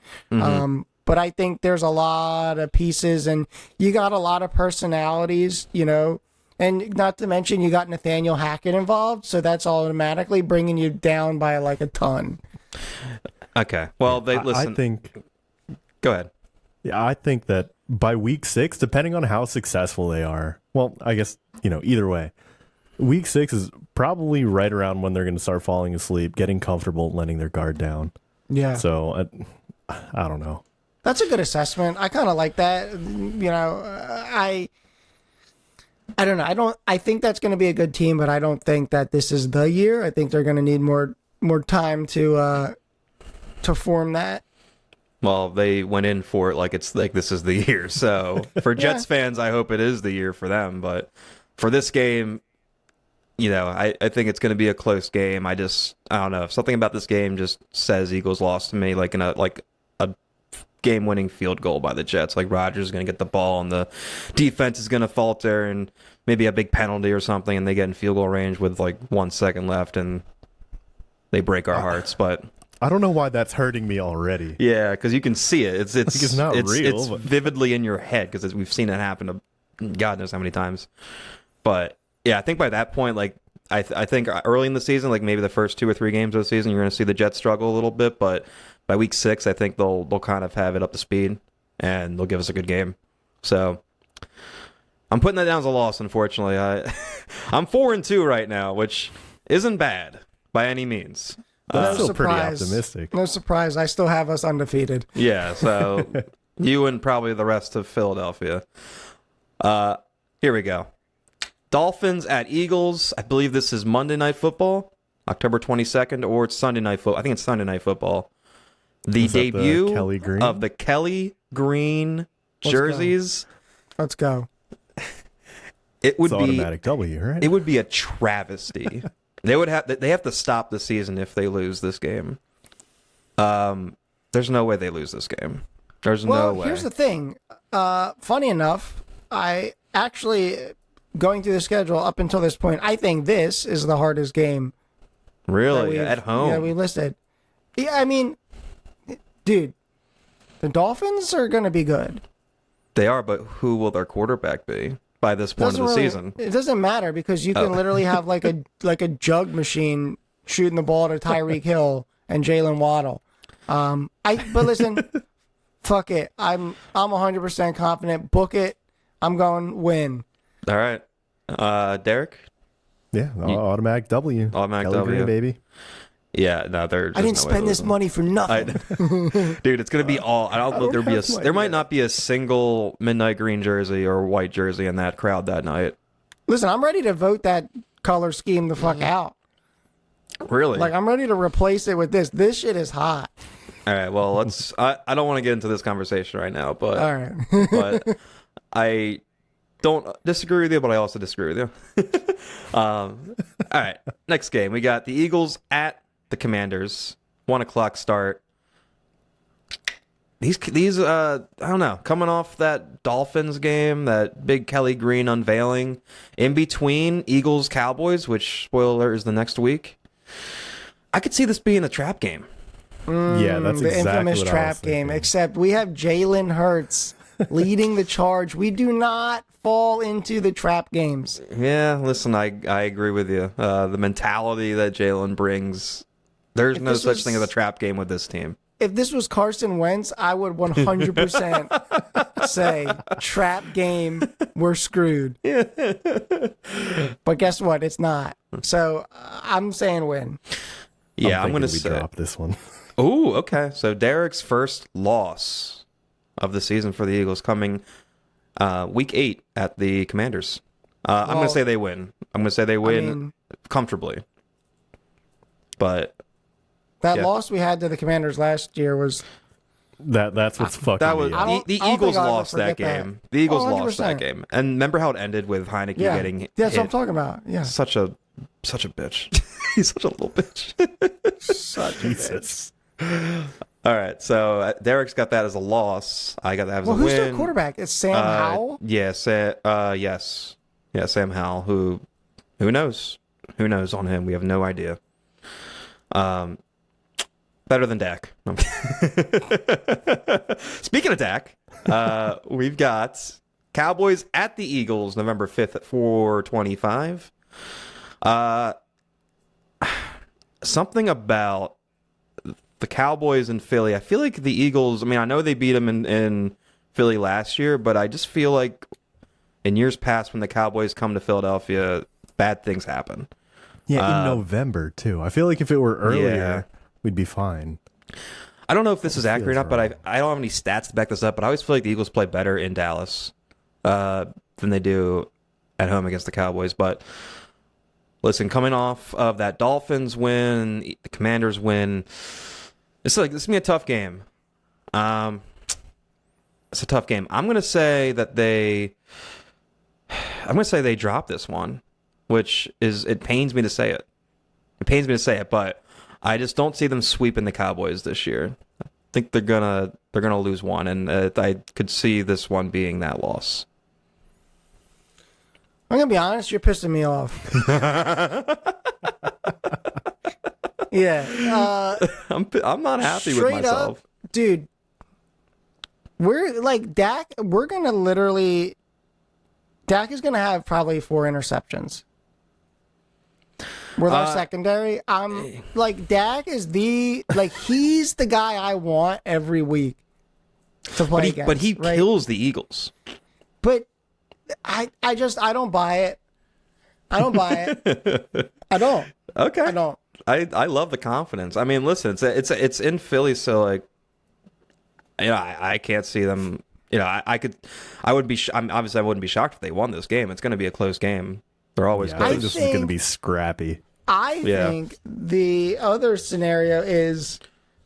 But I think there's a lot of pieces and you got a lot of personalities, and And not to mention you got Nathaniel Hackett involved, so that's automatically bringing you down by like a ton. Okay. Well, listen. I think. Go ahead. Yeah, I think that by week 6, depending on how successful they are, well, I guess, either way, week 6 is probably right around when they're going to start falling asleep, getting comfortable, letting their guard down. Yeah. So, I don't know. That's a good assessment. I kind of like that. I don't know. I think that's going to be a good team, but I don't think that this is the year. I think they're going to need more time to form that. Well, they went in for it like it's like this is the year. So for Jets fans, I hope it is the year for them. But for this game, I think it's going to be a close game. I don't know. Something about this game just says Eagles lost to me, like a game-winning field goal by the Jets. Like Rodgers is going to get the ball and the defense is going to falter and maybe a big penalty or something, and they get in field goal range with like 1 second left and they break our hearts. But I don't know why that's hurting me already. yeah, because you can see it. It's not real. It's vividly in your head because we've seen it happen God knows how many times. But yeah, I think by that point, like I think early in the season, like maybe the first 2 or 3 games of the season, you're going to see the Jets struggle a little bit. But by week 6, I think they'll kind of have it up to speed and they'll give us a good game. So I'm putting that down as a loss. Unfortunately, I'm 4-2 right now, which isn't bad by any means. That's still pretty optimistic. No surprise. I still have us undefeated. Yeah, so you and probably the rest of Philadelphia. Here we go. Dolphins at Eagles. I believe this is Monday Night Football, October 22nd, or it's Sunday Night Football. I think it's Sunday Night Football. The debut of the Kelly Green jerseys. Let's go. It would it's be automatic W, right? It would be a travesty. They have to stop the season if they lose this game. There's no way they lose this game. There's no way. Here's the thing. Funny enough, I actually, going through the schedule up until this point, I think this is the hardest game. Really? At home? Yeah, we listed. Yeah, I mean, dude, the Dolphins are going to be good. They are, but who will their quarterback be by this point of the season? It doesn't matter because you can literally have like a jug machine shooting the ball to Tyreek Hill and Jalen Waddle. But listen, fuck it. I'm 100% confident. Book it. I'm going win. All right. Derek? Yeah, automatic W. Automatic Kelly W. Green, baby. Yeah, no, I didn't spend this money for nothing. Dude, it's gonna be all. I don't know if there might not be a single midnight green jersey or white jersey in that crowd that night. Listen, I'm ready to vote that color scheme the fuck out. Really? Like, I'm ready to replace it with this. This shit is hot. All right. Well, let's. I don't want to get into this conversation right now, but all right. but I don't disagree with you, but I also disagree with you. All right. Next game, we got the Eagles at the Commanders. 1:00 start. These I don't know, coming off that Dolphins game, that big Kelly Green unveiling, in between Eagles Cowboys, which spoiler is the next week. I could see this being a trap game. Yeah, that's the exactly infamous what trap I was game. thinking. Except we have Jalen Hurts leading the charge. We do not fall into the trap games. Yeah, listen, I agree with you. The mentality that Jalen brings, there's no such thing as a trap game with this team. If this was Carson Wentz, I would 100% say trap game, we're screwed. But guess what? It's not. So I'm saying win. Yeah, I'm going to say drop this one. Oh, okay. So Derek's first loss of the season for the Eagles coming week 8 at the Commanders. I'm going to say they win. I'm going to say they win comfortably. But that loss we had to the Commanders last year was that's what's fucking that was me up. the Eagles lost that game. The Eagles lost that game. And remember how it ended with Heineke getting hit? That's what I'm talking about. Yeah. Such a bitch. He's such a little bitch. Such a Jesus. All right, so Derek's got that as a loss. I got that as a win. Who's their quarterback? It's Sam Howell? Yes. Yes. Yeah, Sam Howell, who knows? Who knows on him? We have no idea. Better than Dak. Speaking of Dak, we've got Cowboys at the Eagles, November 5th at 4:25. Something about the Cowboys in Philly. I feel like the Eagles, I mean, I know they beat them in Philly last year, but I just feel like in years past when the Cowboys come to Philadelphia, bad things happen. Yeah, in November, too. I feel like if it were earlier, Yeah. we'd be fine. I don't know if this is accurate or not, right. but I don't have any stats to back this up, but I always feel like the Eagles play better in Dallas than they do at home against the Cowboys. But listen, coming off of that Dolphins win, the Commanders win, this is going to be a tough game. It's a tough game. I'm going to say they drop this one, which is, it pains me to say it. It pains me to say it, but I just don't see them sweeping the Cowboys this year. I think they're gonna lose one, and I could see this one being that loss. I'm gonna be honest. You're pissing me off. Yeah. I'm not happy with Straight myself. up, dude. We're like Dak. We're gonna literally. Dak is gonna have probably 4 interceptions. With our secondary, I'm like Dak is he's the guy I want every week to play against. But he right? kills the Eagles. But I don't buy it. I don't buy it. I don't. Okay. I don't. I love the confidence. I mean, listen, it's in Philly, so like, you know, I can't see them. You know, I would be. Obviously, I wouldn't be shocked if they won this game. It's going to be a close game. They're always Yeah, I close. think this is going to be scrappy. I think the other scenario is,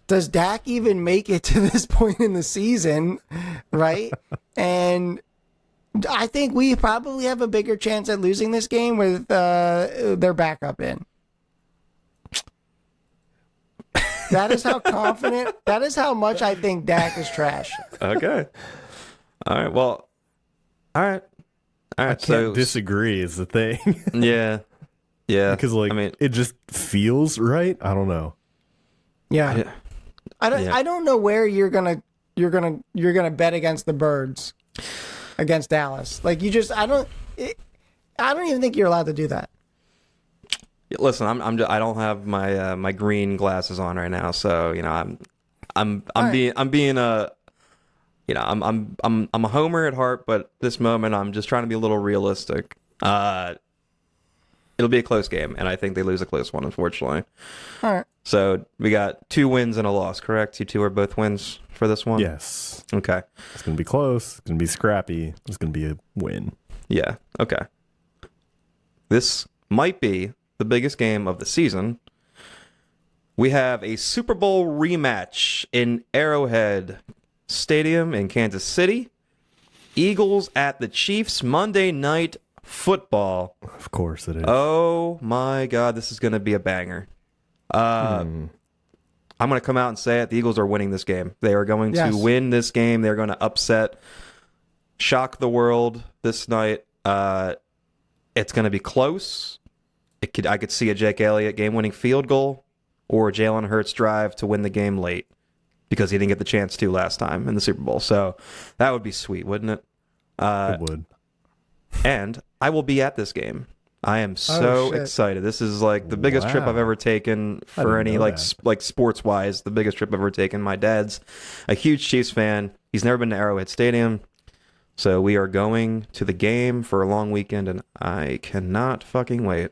does Dak even make it to this point in the season, right? And I think we probably have a bigger chance at losing this game with their backup in. That is how confident, that is how much I think Dak is trash. Okay. All right. Well. All right. All right. I can't disagree is the thing. Yeah. Yeah. Because like, I mean, it just feels right. I don't know. Yeah. I don't know where you're gonna bet against the Birds against Dallas. Like I don't even think you're allowed to do that. listen, I don't have my my green glasses on right now, so you know I'm being a you know, I'm a homer at heart, but this moment I'm just trying to be a little realistic. It'll be a close game, and I think they lose a close one, unfortunately. All right. So we got 2 wins and a loss, correct? You 2 are both wins for this one? Yes. Okay. It's going to be close. It's going to be scrappy. It's going to be a win. Yeah. Okay. This might be the biggest game of the season. We have a Super Bowl rematch in Arrowhead Stadium in Kansas City. Eagles at the Chiefs, Monday Night Football. Of course it is. Oh my God, this is going to be a banger. I'm going to come out and say it. The Eagles are winning this game. They are going to win this game. They're going to upset, shock the world this night. It's going to be close. I could see a Jake Elliott game-winning field goal or a Jalen Hurts drive to win the game late because he didn't get the chance to last time in the Super Bowl. So that would be sweet, wouldn't it? It would. And I will be at this game. I am so excited. This is like the biggest trip I've ever taken for any like sports wise. The biggest trip I've ever taken. My dad's a huge Chiefs fan. He's never been to Arrowhead Stadium, so we are going to the game for a long weekend, and I cannot fucking wait.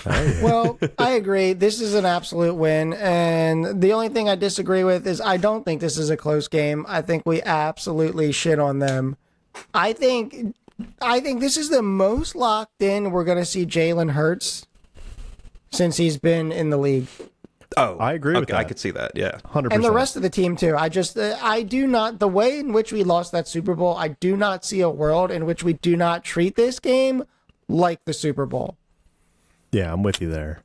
Well, I agree. This is an absolute win, and the only thing I disagree with is I don't think this is a close game. I think we absolutely shit on them. I think this is the most locked in we're going to see Jalen Hurts since he's been in the league. Oh, I agree with that. I could see that, yeah. 100%. And the rest of the team, too. I do not, the way in which we lost that Super Bowl, I do not see a world in which we do not treat this game like the Super Bowl. Yeah, I'm with you there.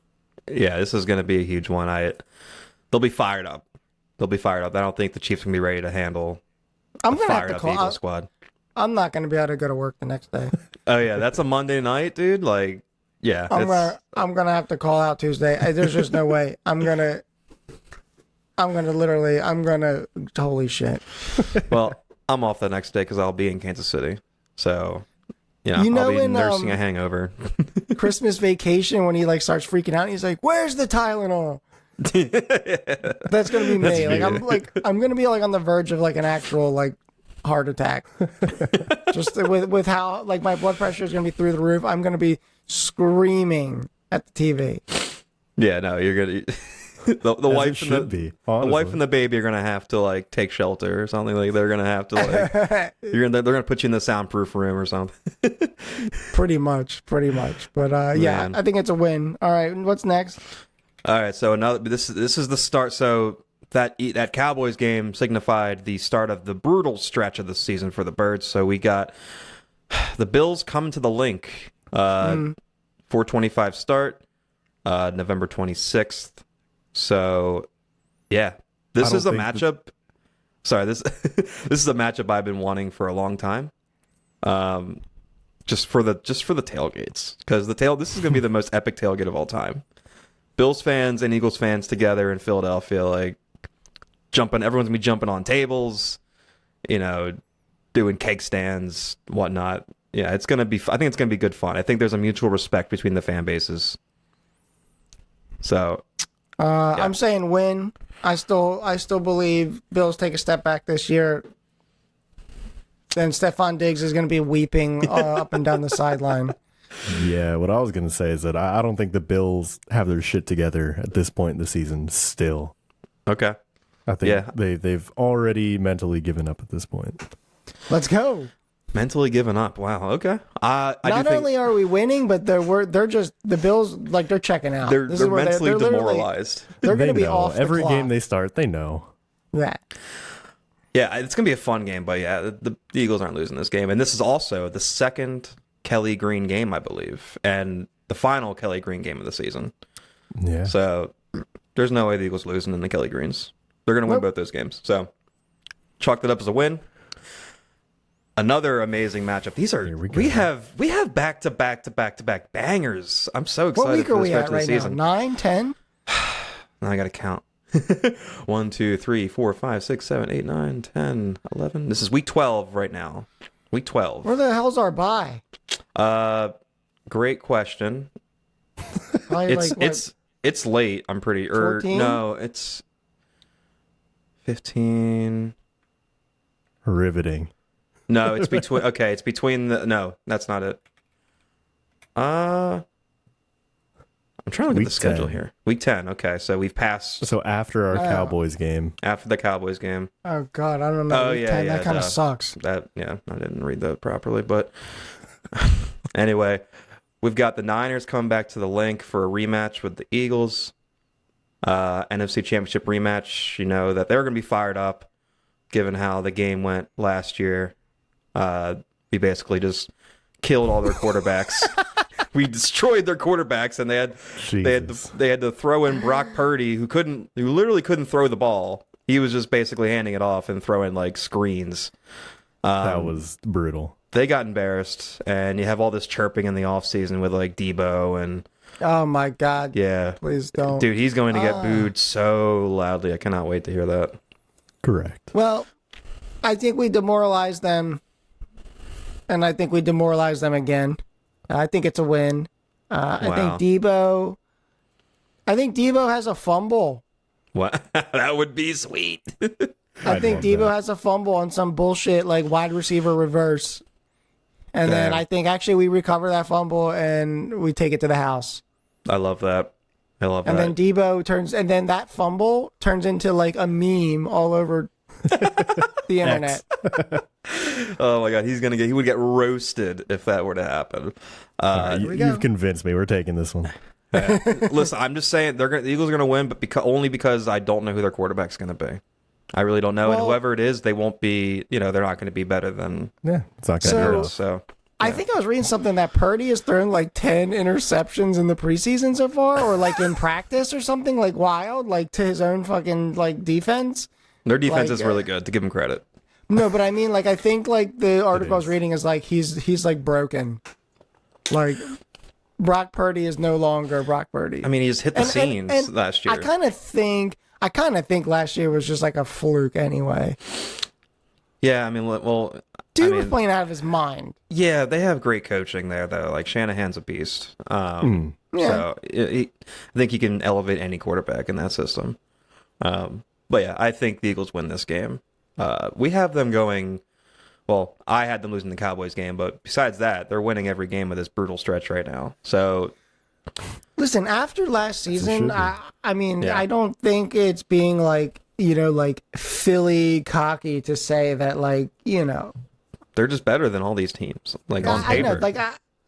Yeah, this is going to be a huge one. They'll be fired up. I don't think the Chiefs can be ready to handle I'm going to have fired to up call Eagle squad. I'm not going to be able to go to work the next day. Oh yeah, that's a Monday night, dude. Like, yeah, I'm gonna have to call out Tuesday. There's just no way. Holy shit. Well, I'm off the next day because I'll be in Kansas City. So, You I'll be in nursing a hangover. Christmas Vacation, when he like starts freaking out, and he's like, "Where's the Tylenol?" That's gonna be me. I'm gonna be like on the verge of like an actual like heart attack. Just with how like my blood pressure is gonna be through the roof. I'm gonna be screaming at the TV. Yeah, no, you're gonna. The wife and the wife and the baby are gonna have to like take shelter or something. Like they're gonna have to like they're gonna put you in the soundproof room or something. Pretty much. But yeah, I think it's a win. All right, what's next? All right, so this is the start. So that Cowboys game signified the start of the brutal stretch of the season for the Birds. So we got the Bills coming to the Link. 4:25 start, November 26th. So, yeah, this is a matchup. Sorry, this is a matchup I've been wanting for a long time. Just for the tailgates, because this is gonna be the most epic tailgate of all time. Bills fans and Eagles fans together in Philadelphia, like everyone's gonna be jumping on tables, doing cake stands, whatnot. Yeah, it's gonna be. I think it's gonna be good fun. I think there's a mutual respect between the fan bases. So. Yeah. I'm saying win. I still believe Bills take a step back this year. Then Stefon Diggs is going to be weeping up and down the sideline. Yeah, what I was going to say is that I don't think the Bills have their shit together at this point in the season still. Okay. I think they've already mentally given up at this point. Let's go. Mentally given up. Wow. Okay. Not only are we winning, but they're just the Bills. Like they're checking out. They're mentally demoralized. They're going to be off the every clock. game they start. They know. Yeah. Yeah, it's going to be a fun game, but yeah, the Eagles aren't losing this game, and this is also the second Kelly Green game, I believe, and the final Kelly Green game of the season. Yeah. So there's no way the Eagles losing in the Kelly Greens. They're going to win both those games. So chalk that up as a win. Another amazing matchup. These are we have back to back bangers. I'm so excited. What week for are this we stretch at of the right season. now? 9, 10? Now I got to count. 1, 2, 3, 4, 5, 6, 7, 8, 9, 10, 11. This is week 12 right now. Week 12. Where the hell's our bye? Great question. It's late. I'm pretty. 14? No, it's 15. Riveting. No, it's between. Okay, it's between the. No, that's not it. I'm trying to look at the schedule here. Week 10. Okay, so we've passed. So after our Cowboys game. After the Cowboys game. Oh God, I don't know. Oh Week yeah, 10, yeah. that kind of sucks. I didn't read that properly, but anyway, we've got the Niners coming back to the Link for a rematch with the Eagles. NFC Championship rematch. You know that they're going to be fired up, given how the game went last year. We basically just killed all their quarterbacks. We destroyed their quarterbacks, and they had to throw in Brock Purdy, who literally couldn't throw the ball. He was just basically handing it off and throwing like screens. That was brutal. They got embarrassed, and you have all this chirping in the offseason with like Debo and. Oh my God! Yeah, please don't, dude. He's going to get booed so loudly. I cannot wait to hear that. Correct. Well, I think we demoralized them, and I think we demoralized them again. I think it's a win. Wow. I think Debo has a fumble. What? That would be sweet. I think Debo has a fumble on some bullshit like wide receiver reverse. And then I think actually we recover that fumble and we take it to the house. I love that. And then Debo and then that fumble turns into like a meme all over the internet. Oh my God, he would get roasted if that were to happen. You've convinced me. We're taking this one. Listen, I'm just saying the Eagles are going to win, but only because I don't know who their quarterback's going to be. I really don't know, and whoever it is, they won't be. They're not going to be better than. Yeah, it's not going to hurt us. So. I think I was reading something that Purdy has thrown like 10 interceptions in the preseason so far, or like in practice or something like wild, like to his own fucking like defense. Their defense is really good, to give him credit. No, but I mean, like I think like the article I was reading is like he's like broken. Like Brock Purdy is no longer Brock Purdy. I mean, he's hit the scenes last year. I kind of think last year was just like a fluke anyway. Yeah, I mean, well, Dude was playing out of his mind. Yeah, they have great coaching there, though. Like, Shanahan's a beast. Yeah. So I think he can elevate any quarterback in that system. But yeah, I think the Eagles win this game. We have them going. Well, I had them losing the Cowboys game, but besides that, they're winning every game of this brutal stretch right now. So, listen, after last season, I mean, Yeah. I don't think it's being like, like Philly cocky to say that, like, they're just better than all these teams, like on I know, paper. like,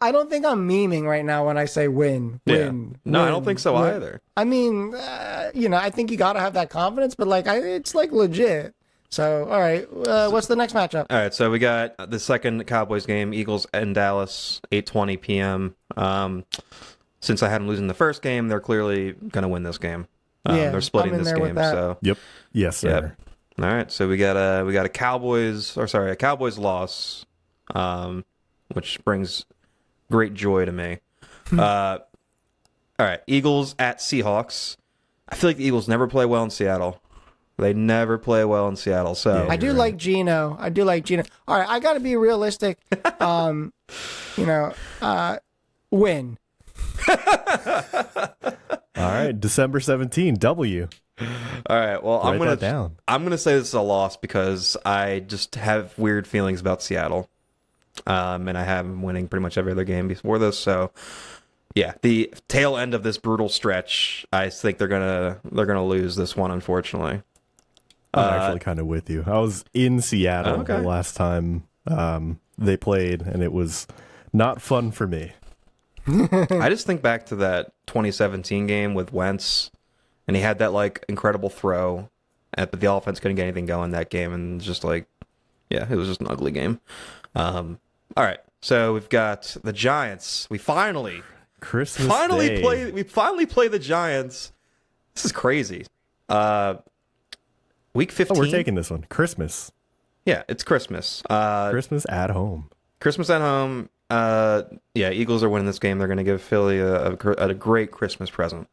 I don't think I'm memeing right now when I say win. No, I don't think so win. either. I mean, I think you got to have that confidence, but like, it's like legit. So, all right, what's the next matchup? All right, so we got the second Cowboys game, Eagles in Dallas, 8:20 p.m. Since I had them losing the first game, they're clearly going to win this game. They're splitting I'm in this there with game. that. So, Yep. Yes, sir. Yep. All right, so we got a Cowboys loss, which brings great joy to me. All right, Eagles at Seahawks. I feel like the Eagles never play well in Seattle. They never play well in Seattle. So I do like Geno. All right, I got to be realistic. Win. All right, December 17, W. All right. Well, Write that down. I'm gonna say this is a loss because I just have weird feelings about Seattle, and I have them winning pretty much every other game before this. So, yeah, the tail end of this brutal stretch, I think they're gonna lose this one, unfortunately. I'm actually kind of with you. I was in Seattle Okay. the last time they played, and it was not fun for me. I just think back to that 2017 game with Wentz, and he had that like incredible throw, but the offense couldn't get anything going that game, and just like, yeah, it was just an ugly game. All right, so we've got the Giants. We finally Day. play the Giants. This is crazy. Week 15. Oh, we're taking this one. Christmas. Yeah, it's Christmas. Christmas at home. Christmas at home. Yeah, Eagles are winning this game. They're going to give Philly a great Christmas present.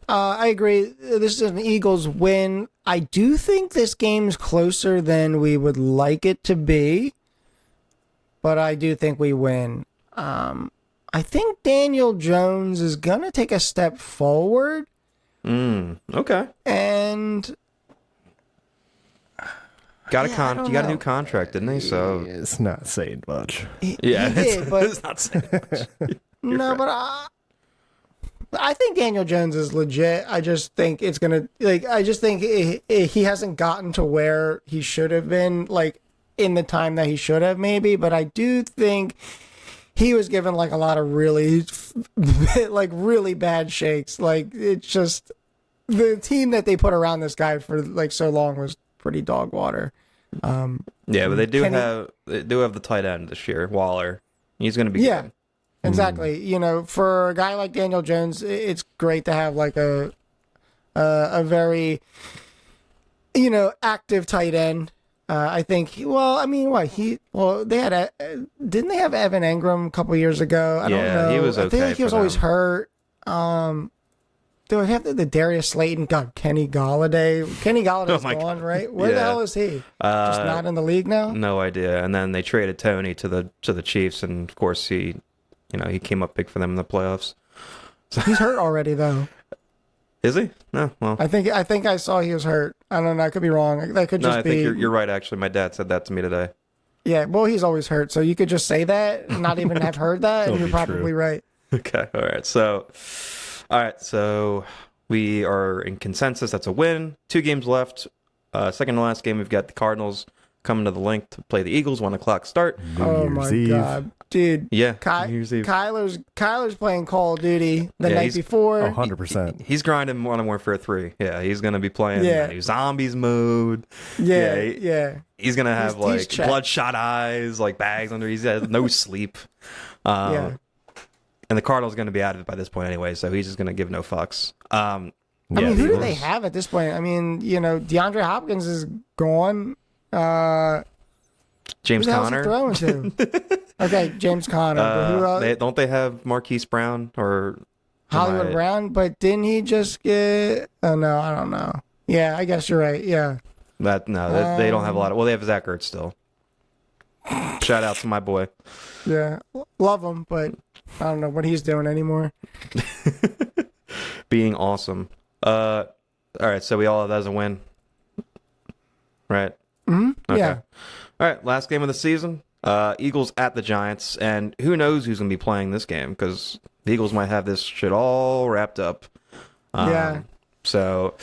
I agree. This is an Eagles win. I do think this game's closer than we would like it to be, but I do think we win. I think Daniel Jones is going to take a step forward. Okay. And Got I don't you got a know. new contract, didn't they? So It's not saying much. he yeah, did, but it's not saying much. no, but I think Daniel Jones is legit. I just think it's gonna I just think he hasn't gotten to where he should have been, like in the time that he should have, maybe. But I do think he was given like a lot of really really bad shakes. Like it's just the team that they put around this guy for like so long was pretty dog water. Yeah, but they do Kenny- have the tight end this year, Waller. He's going to be Yeah. good. Exactly. For a guy like Daniel Jones, it's great to have like a very active tight end. I think. Well, I mean, they had didn't they have Evan Engram a couple years ago? I don't Yeah, know. he was I think okay he was for always them. hurt. They would have the Darius Slayton. God, Kenny Galladay. Kenny Galladay's Oh my gone, right? Where the Yeah. hell is he? Just not in the league now. No idea. And then they traded Tony to the Chiefs, and of course he came up big for them in the playoffs. He's hurt already, though. Is he? No. Well, I think I saw he was hurt. I don't know. I could be wrong. That could no. just I be. think you're right. Actually, my dad said that to me today. Yeah, well, he's always hurt, so you could just say that, and not even have heard that, and That'll you're be probably true. right. Okay. All right. So we are in consensus. That's a win. 2 games left. Second to last game, we've got the Cardinals coming to the link to play the Eagles. 1:00 start. New Oh Year's my Eve. god, dude! Yeah. Ky- New Year's Eve. Kyler's playing Call of Duty the Yeah, night he's- before. Oh, 100%. He's grinding Modern Warfare 3. Yeah, he's gonna be playing Yeah. zombies mode. yeah, yeah, yeah. He's gonna have He's like checked. bloodshot eyes, like bags under. He's has no sleep. Yeah. And the Cardinals gonna be out of it by this point anyway, so he's just gonna give no fucks. I mean, Yeah, who do Eagles. they have at this point? I mean, DeAndre Hopkins is gone. James Who the hell's he Conner. throwing to? Okay, James Conner. But who else? They have Marquise Brown or Hollywood am I- Brown, but didn't he just get? Oh no, I don't know. Yeah, I guess you're right. Yeah. They don't have a lot of. Well, they have Zach Ertz still. Shout out to my boy. Yeah, love him, but I don't know what he's doing anymore. Being awesome. All right, so we all have that as a win. Right? Mm-hmm. Okay. Yeah. All right, last game of the season. Eagles at the Giants, and who knows who's going to be playing this game, because the Eagles might have this shit all wrapped up. Yeah. So,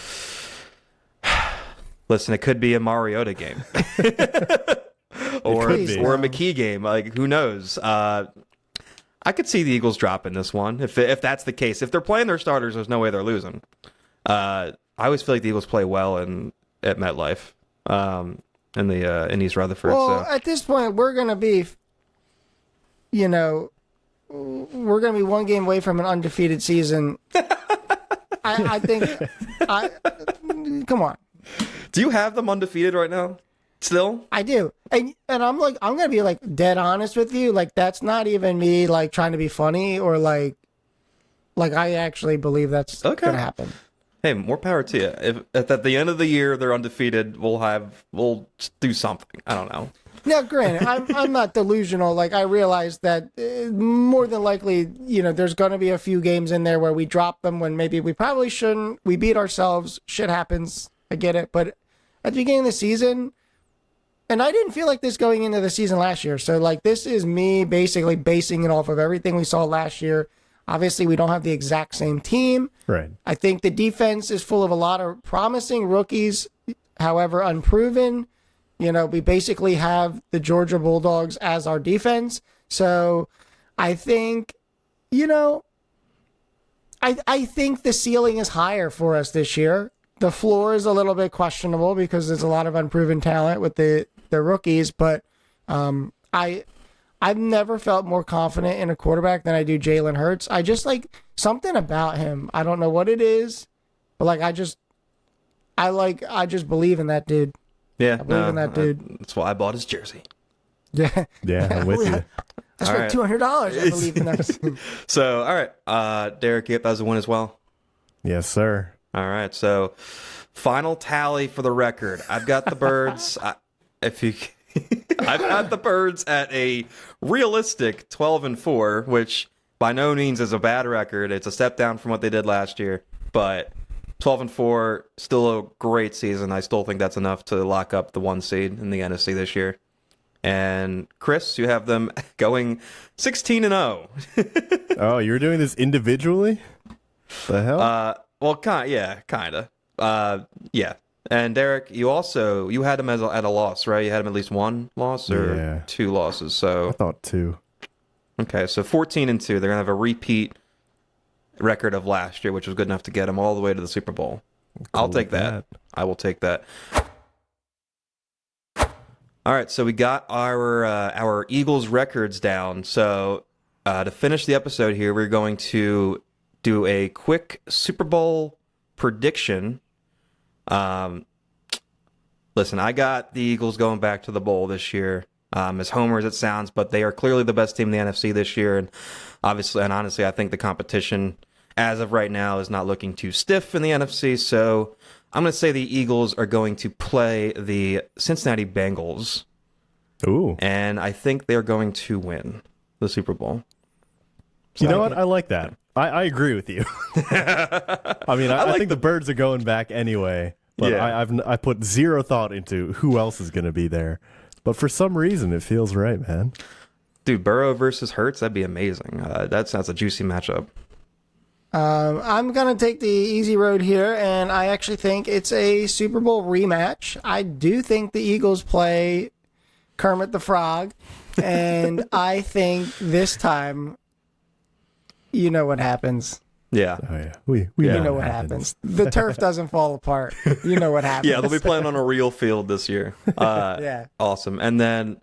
listen, it could be a Mariota game. or a McKee game. Like, who knows? I could see the Eagles dropping this one if that's the case. If they're playing their starters, there's no way they're losing. I always feel like the Eagles play well at MetLife. In East Rutherford. Well, so. at this point, we're going to be, we're going to be one game away from an undefeated season. I think, come on. Do you have them undefeated right now? Still? I do. And I'm going to be like dead honest with you. Like, that's not even me like trying to be funny or like I actually believe that's going to happen. Hey, more power to you. If at the end of the year they're undefeated, we'll do something. I don't know. Now, granted, I'm not delusional. Like, I realize that more than likely, there's going to be a few games in there where we drop them when maybe we probably shouldn't. We beat ourselves. Shit happens. I get it. But at the beginning of the season, and I didn't feel like this going into the season last year. So, like, this is me basically basing it off of everything we saw last year. Obviously, we don't have the exact same team. Right. I think the defense is full of a lot of promising rookies, however, unproven. We basically have the Georgia Bulldogs as our defense. So I think, I think the ceiling is higher for us this year. The floor is a little bit questionable because there's a lot of unproven talent with the rookies. But I've never felt more confident in a quarterback than I do Jalen Hurts. I just like something about him. I don't know what it is, but like I just believe in that dude. Yeah, I believe in that dude. That's why I bought his jersey. Yeah, I'm with you. I spent $200. I believe in that. So, all right, Derek, yep, that was a win as well. Yes, sir. All right, so final tally for the record. I've got the Birds. I've got the Birds at a realistic 12-4, which by no means is a bad record. It's a step down from what they did last year, but 12-4, still a great season. I still think that's enough to lock up the 1 seed in the NFC this year. And Chris, you have them going 16-0. Oh, you were doing this individually? The hell? Well, kind of. Yeah. And Derek, you had them at a loss, right? You had them at least one loss or 2 losses. So I thought 2. Okay, so 14-2. They're gonna have a repeat record of last year, which was good enough to get them all the way to the Super Bowl. I'll take that. I will take that. All right, so we got our Eagles records down. So to finish the episode here, we're going to do a quick Super Bowl prediction. Listen, I got the Eagles going back to the bowl this year. As homer as it sounds, but they are clearly the best team in the NFC this year, and honestly, I think the competition as of right now is not looking too stiff in the NFC. So I'm going to say the Eagles are going to play the Cincinnati Bengals. Ooh, and I think they're going to win the Super Bowl. So you know what? I like that. I agree with you. I mean, I think the Birds are going back anyway, but yeah. I put zero thought into who else is going to be there. But for some reason, it feels right, man. Dude, Burrow versus Hurts, that'd be amazing. That sounds a juicy matchup. I'm going to take the easy road here, and I actually think it's a Super Bowl rematch. I do think the Eagles play Kermit the Frog, and I think this time, you know what happens. Yeah. Oh, yeah. We know what happens. The turf doesn't fall apart. You know what happens. Yeah, they'll be playing on a real field this year. Yeah. Awesome. And then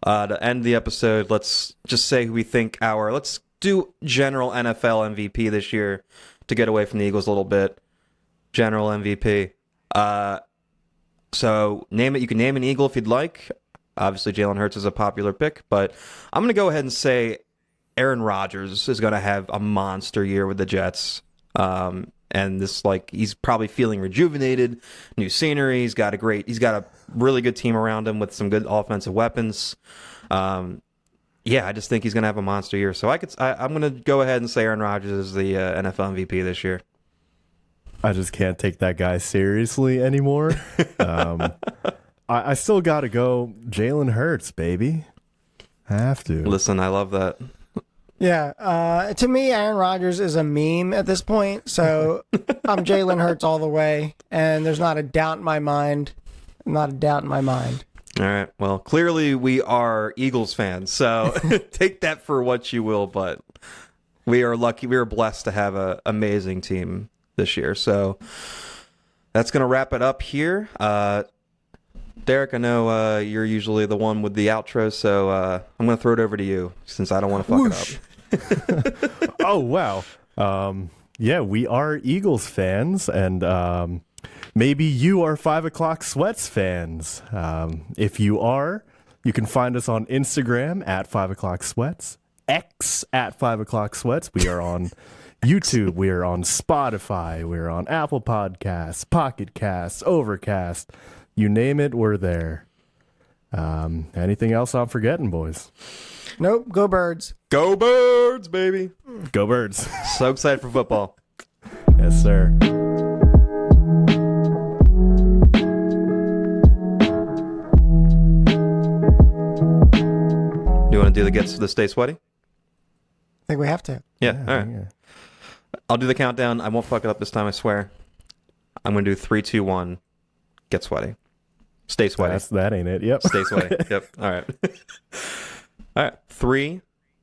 to end the episode, let's just say who we think let's do general NFL MVP this year to get away from the Eagles a little bit. General MVP. So name it. You can name an Eagle if you'd like. Obviously, Jalen Hurts is a popular pick, but I'm going to go ahead and say Aaron Rodgers is going to have a monster year with the Jets. And this, he's probably feeling rejuvenated, new scenery. He's got a really good team around him with some good offensive weapons. Yeah, I just think he's going to have a monster year. So I'm going to go ahead and say Aaron Rodgers is the NFL MVP this year. I just can't take that guy seriously anymore. I still got to go Jalen Hurts, baby. I have to. Listen, I love that. Yeah, to me, Aaron Rodgers is a meme at this point, so I'm Jalen Hurts all the way, and there's not a doubt in my mind. Not a doubt in my mind. All right. Well, clearly we are Eagles fans, so take that for what you will, but we are lucky. We are blessed to have an amazing team this year. So that's going to wrap it up here. Derek, I know you're usually the one with the outro, so I'm going to throw it over to you since I don't want to fuck it up. Oh, wow. Yeah, we are Eagles fans, and maybe you are 5 o'clock Sweats fans. If you are, you can find us on Instagram at 5 o'clock Sweats, X at 5 o'clock Sweats. We are on YouTube. We are on Spotify. We're on Apple Podcasts, Pocket Casts, Overcast. You name it, we're there. Anything else I'm forgetting, boys? Nope. Go Birds. Go Birds, baby. Go Birds. So excited for football. Yes, sir. You want to do the gets the stay sweaty? I think we have to. Yeah. All right. Yeah. I'll do the countdown. I won't fuck it up this time, I swear. I'm going to do 3, 2, 1. Get sweaty. Stay sweaty. That ain't it. Yep. Stay sweaty. Yep. All right. All right. 3,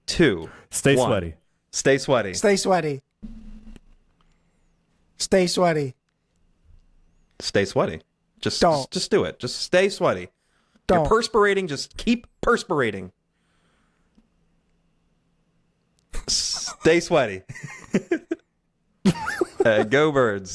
2. Stay 1. sweaty. Stay sweaty. Stay sweaty. Stay sweaty. Stay sweaty. Just do it. Just stay sweaty. Don't. You're perspirating. Just keep perspirating. Stay sweaty. Go Birds.